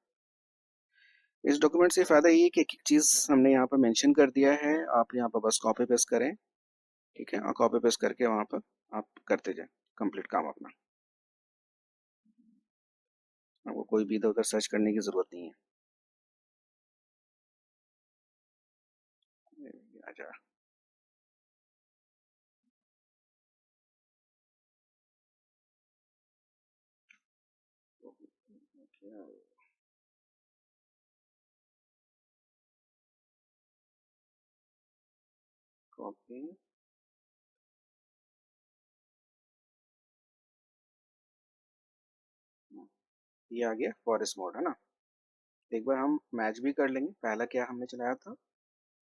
इस डॉक्यूमेंट से फायदा ये है कि एक एक चीज हमने यहाँ पर मेंशन कर दिया है, आप यहाँ पर बस कॉपी पेस्ट करें, ठीक है, और कॉपी पेस्ट करके वहां पर आप करते जाए कंप्लीट काम अपना। आपको कोई भी इधर उधर सर्च करने की जरूरत नहीं है। आजा, कॉपी, ये आ गया फॉरेस्ट मोड, है ना। एक बार हम मैच भी कर लेंगे, पहला क्या हमने चलाया था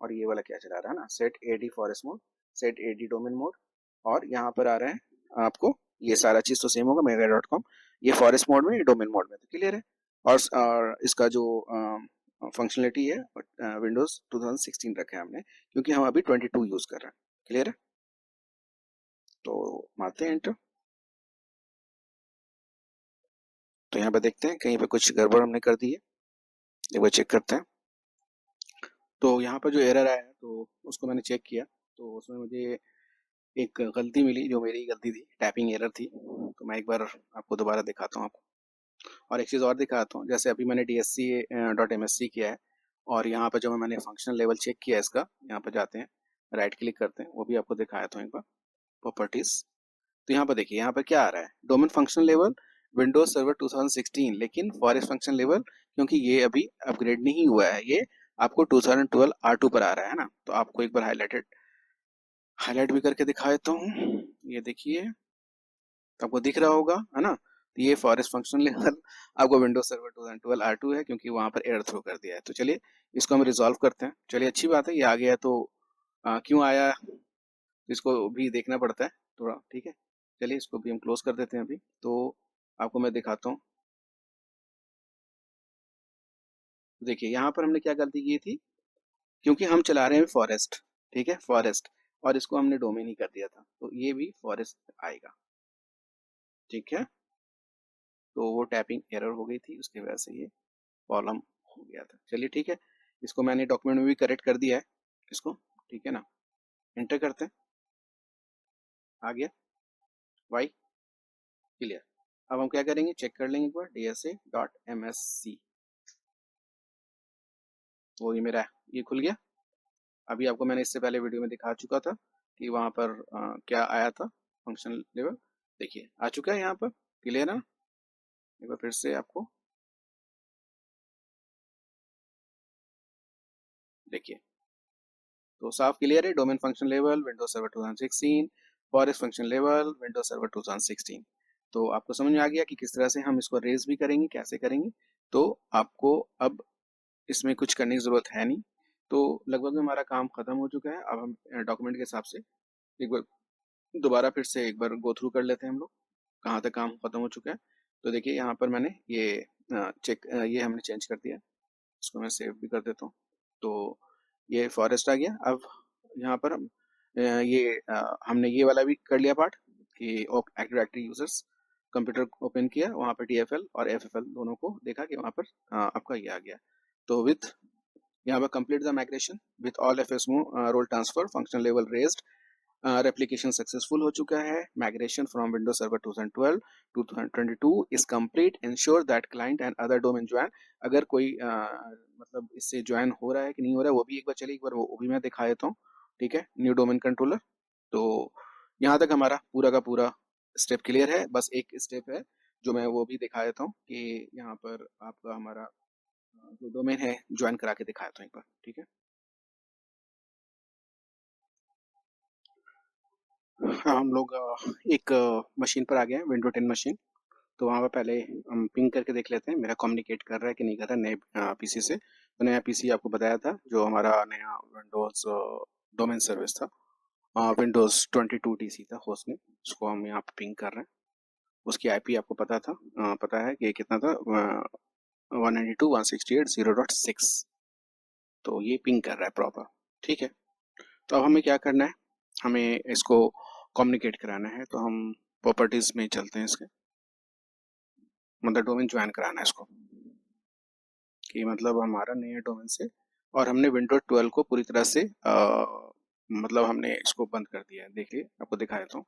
और ये वाला क्या चला रहा है ना, set AD forest mode, set AD domain mode. और यहाँ पर आ रहा है आपको, ये सारा चीज तो सेम होगा mega.com, ये फॉरेस्ट मोड में, ये डोमेन मोड में, तो क्लियर है। और इसका जो फंक्शनलिटी है विंडोज 2016 रखा है हमने, क्योंकि हम अभी 22 यूज कर रहे हैं, क्लियर है। तो मारते हैं एंटर। तो यहाँ पे देखते हैं कहीं पे कुछ गड़बड़ हमने कर दी है, एक बार चेक करते हैं। तो यहाँ पर जो एरर आया है तो उसको मैंने चेक किया, तो उसमें मुझे एक गलती मिली जो मेरी गलती थी, टाइपिंग एरर थी। तो मैं एक बार आपको दोबारा दिखाता हूँ आपको, और एक चीज़ और दिखाता हूँ। जैसे अभी मैंने DSC.MSC किया है, और यहाँ पर जो मैंने फंक्शनल लेवल चेक किया है इसका, यहाँ पर जाते हैं, राइट क्लिक करते हैं, वो भी आपको दिखाया था एक बार, प्रॉपर्टीज। तो यहाँ पर देखिए, यहाँ पर क्या आ रहा है, domain function level Windows server 2016, लेकिन फॉरेस्ट फंक्शन लेवल क्योंकि ये अभी अपग्रेड नहीं हुआ है, ये आपको 2012 R2 पर आ रहा है ना। तो आपको एक बार हाईलाइट भी करके दिखा देता हूँ, ये देखिए, तो आपको दिख रहा होगा, है ना। तो ये फॉरेस्ट फंक्शन लेवल आपको विंडोज सर्वर 2012 R2 है, क्योंकि वहां पर एरर थ्रो कर दिया है। तो चलिए इसको हम रिजॉल्व करते हैं। चलिए अच्छी बात है, ये आ गया। तो क्यों आया इसको भी देखना पड़ता है थोड़ा, ठीक है। चलिए इसको भी हम क्लोज कर देते हैं अभी। तो आपको मैं दिखाता हूँ। देखिए यहाँ पर हमने क्या गलती की थी, क्योंकि हम चला रहे हैं फॉरेस्ट, ठीक है, फॉरेस्ट, और इसको हमने डोमेन ही कर दिया था, तो ये भी फॉरेस्ट आएगा, ठीक है। तो वो टैपिंग एरर हो गई थी, उसकी वजह से ये कॉलम हो गया था। चलिए ठीक है, इसको मैंने डॉक्यूमेंट में भी करेक्ट कर दिया है इसको, ठीक है ना। एंटर करते हैं, आ गया वाई क्लियर। अब हम क्या करेंगे, चेक कर लेंगे एक बार dsa.msc, वो ये मेरा ये खुल गया। अभी आपको मैंने इससे पहले वीडियो में दिखा चुका था कि वहाँ पर क्या आया था फंक्शन लेवल, देखिए आ चुका है यहाँ पर, क्लियर है। एक बार फिर से आपको देखिए, तो साफ क्लियर है, domain function level Windows server 2016, forest function level Windows server 2016। तो आपको समझ में आ गया कि किस तरह से हम इसको रेज भी करेंगे, कैसे करेंगे। तो आपको अब इसमें कुछ करने की जरूरत है नहीं। तो लगभग हमारा काम खत्म हो चुका है। अब हम डॉक्यूमेंट के हिसाब से एक बार दोबारा फिर से एक बार गो थ्रू कर लेते हैं हम लोग, कहाँ तक काम खत्म हो चुका है। तो देखिए यहाँ पर मैंने ये ये हमने चेंज कर दिया, इसको मैं सेव भी कर देता हूँ। तो ये फॉरेस्ट आ गया। अब यहाँ पर हमने ये वाला भी कर लिया पार्ट कि active directory users, computer open किया, वहाँ पर TFL और FFL दोनों को देखा कि वहाँ पर आपका ये आ गया। तो विथ यहाँ पर complete the migration with all FSMO role transfer function level raised, replication successful हो चुका है। Migration from Windows server 2012 to 2022 is complete, ensure that client and other domain join. अगर कोई मतलब इससे ज्वाइन हो रहा है कि नहीं हो रहा है वो भी एक बार चलिए एक बार वो भी मैं दिखा देता हूँ, ठीक है। न्यू डोमेन कंट्रोलर, तो यहाँ तक हमारा पूरा का पूरा स्टेप क्लियर है। बस एक स्टेप है जो मैं वो भी दिखा देता हूँ कि यहाँ पर आपका हमारा जो डोमेन है ज्वाइन करा के दिखाया था एक बार, ठीक है। हाँ, हम लोग एक मशीन पर आ गए हैं, विंडो 10 मशीन। तो वहाँ पर पहले हम पिंग करके देख लेते हैं मेरा कम्युनिकेट कर रहा है कि नहीं कर रहा है नए पीसी से। तो नया पीसी आपको बताया था जो हमारा नया विंडोज डोमेन सर्विस था, विंडोज 22 DC था होस्ट में, उसको हम यहाँ पे पिंग कर रहे हैं। उसकी आईपी आपको पता था, पता है कि कितना था, 192.168.0.6। तो ये पिंग कर रहा है प्रॉपर, ठीक है। तो अब हमें क्या करना है, हमें इसको कम्युनिकेट कराना है। तो हम प्रॉपर्टीज में चलते हैं इसके, मतलब डोमेन ज्वाइन कराना है इसको, कि मतलब हमारा नया डोमेन से, और हमने विंडोज 12 को पूरी तरह से मतलब हमने इसको बंद कर दिया है। देखिए आपको दिखा देता हूँ,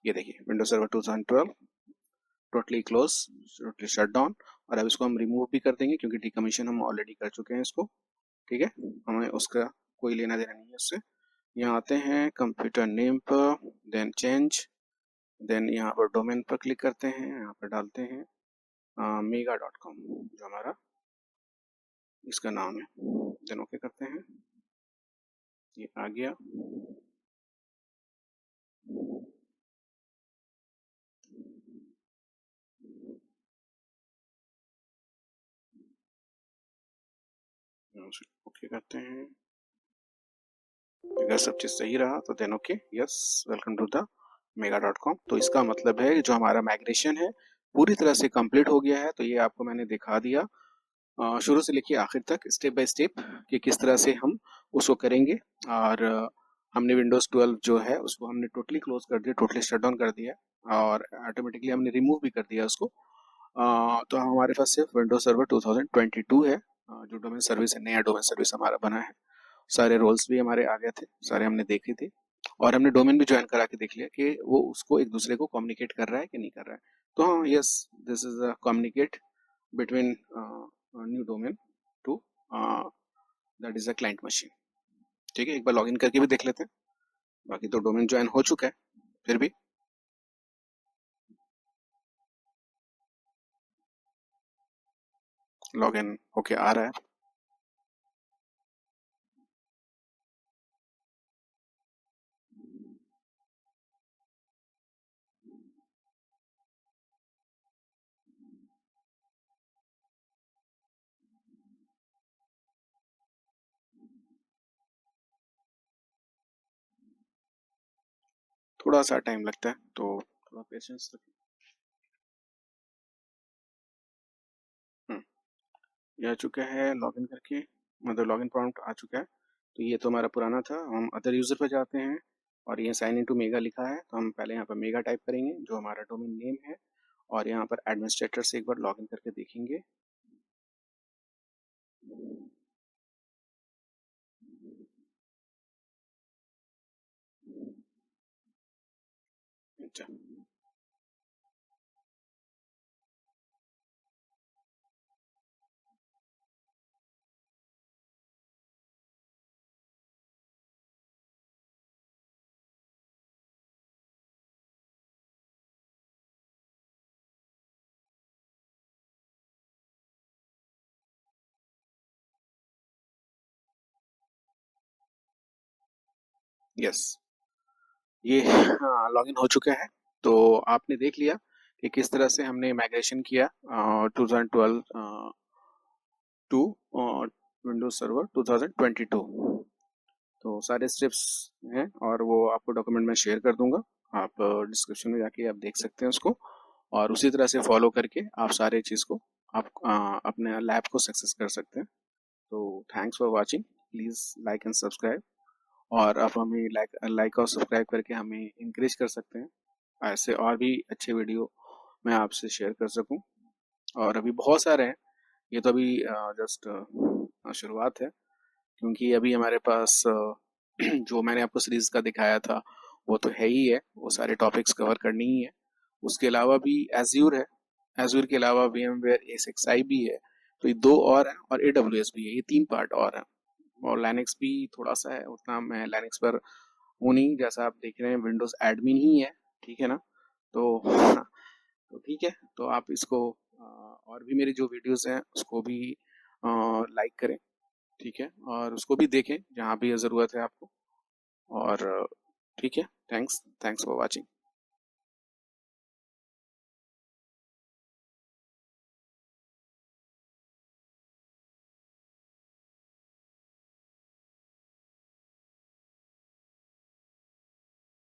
ये देखिए Windows server 2012 totally close, totally shut down. और अब इसको हम रिमूव भी कर देंगे क्योंकि डिकमीशन हम ऑलरेडी कर चुके हैं इसको, ठीक है। हमें उसका कोई लेना देना नहीं है उससे। यहाँ आते हैं कंप्यूटर नेम पर, देन चेंज, देन यहाँ पर डोमेन पर क्लिक करते हैं, यहाँ पर डालते हैं mega.com जो हमारा इसका नाम है, देन ओके करते हैं। ये आ गया। ओके करते हैं, अगर सब चीज़ सही रहा तो then okay, yes welcome to the mega.com। तो इसका मतलब है जो हमारा माइग्रेशन है पूरी तरह से कंप्लीट हो गया है। तो ये आपको मैंने दिखा दिया शुरू से लेके आखिर तक स्टेप बाय स्टेप कि किस तरह से हम उसको करेंगे। और हमने विंडोज 12 जो है उसको हमने टोटली क्लोज कर दिया, टोटली शट डाउन कर दिया, और ऑटोमेटिकली हमने रिमूव भी कर दिया उसको। तो हमारे पास सिर्फ विंडोज सर्वर 2022 है, जो डोमेन सर्विस है, नया डोमेन सर्विस हमारा बना है। सारे रोल्स भी हमारे आ गए थे, सारे हमने देखे थे, और हमने डोमेन भी ज्वाइन करा के देख लिया कि वो उसको एक दूसरे को कम्युनिकेट कर रहा है कि नहीं कर रहा है। तो हाँ, yes, this is a communicate between new domain to that is a client machine, ठीक है। एक बार लॉगिन करके भी देख लेते हैं, बाकी तो डोमेन ज्वाइन हो चुका है फिर भी। लॉगिन होके आ रहा है। थोड़ा सा टाइम लगता है तो थोड़ा पेशेंस। ये आ चुका है लॉगिन करके, मतलब लॉगिन प्रॉम्प्ट आ चुका है। तो ये तो हमारा पुराना था। हम अदर यूज़र पे जाते हैं और ये साइन इन टू मेगा लिखा है, तो हम पहले यहाँ पर मेगा टाइप करेंगे जो हमारा डोमेन नेम है, और यहाँ पर एडमिनिस्ट्रेटर से एक बार लॉगिन करके देखेंगे। अच्छा, यस, ये हाँ, लॉगिन हो चुका है। तो आपने देख लिया कि किस तरह से हमने माइग्रेशन किया 2012 टू विंडोज सर्वर 2022। तो सारे स्टेप्स हैं और वो आपको डॉक्यूमेंट में शेयर कर दूंगा। आप डिस्क्रिप्शन में जाके आप देख सकते हैं उसको, और उसी तरह से फॉलो करके आप सारे चीज़ को आप अपने लैब को सक्सेस कर सकते हैं। तो thanks for watching, please like and subscribe, और आप हमें लाइक और सब्सक्राइब करके हमें इंकरेज कर सकते हैं, ऐसे और भी अच्छे वीडियो मैं आपसे शेयर कर सकूं। और अभी बहुत सारे हैं, ये तो अभी जस्ट शुरुआत है, क्योंकि अभी हमारे पास जो मैंने आपको सीरीज का दिखाया था वो तो है ही है, वो सारे टॉपिक्स कवर करनी ही है। उसके अलावा भी एज्यूर है, एज्यूर के अलावा VMware ESXi भी है। तो ये दो और हैं, और AWS भी है, ये तीन पार्ट और हैं। और लाइनक्स भी थोड़ा सा है, उतना मैं लाइनक्स पर हूँ नहीं, जैसा आप देख रहे हैं विंडोज एडमिन ही है, ठीक है ना। तो तो ठीक है, तो आप इसको और भी मेरी जो वीडियोस हैं उसको भी लाइक करें, ठीक है, और उसको भी देखें जहाँ भी ज़रूरत है आपको। और ठीक है, थैंक्स थैंक्स फॉर वाचिंग।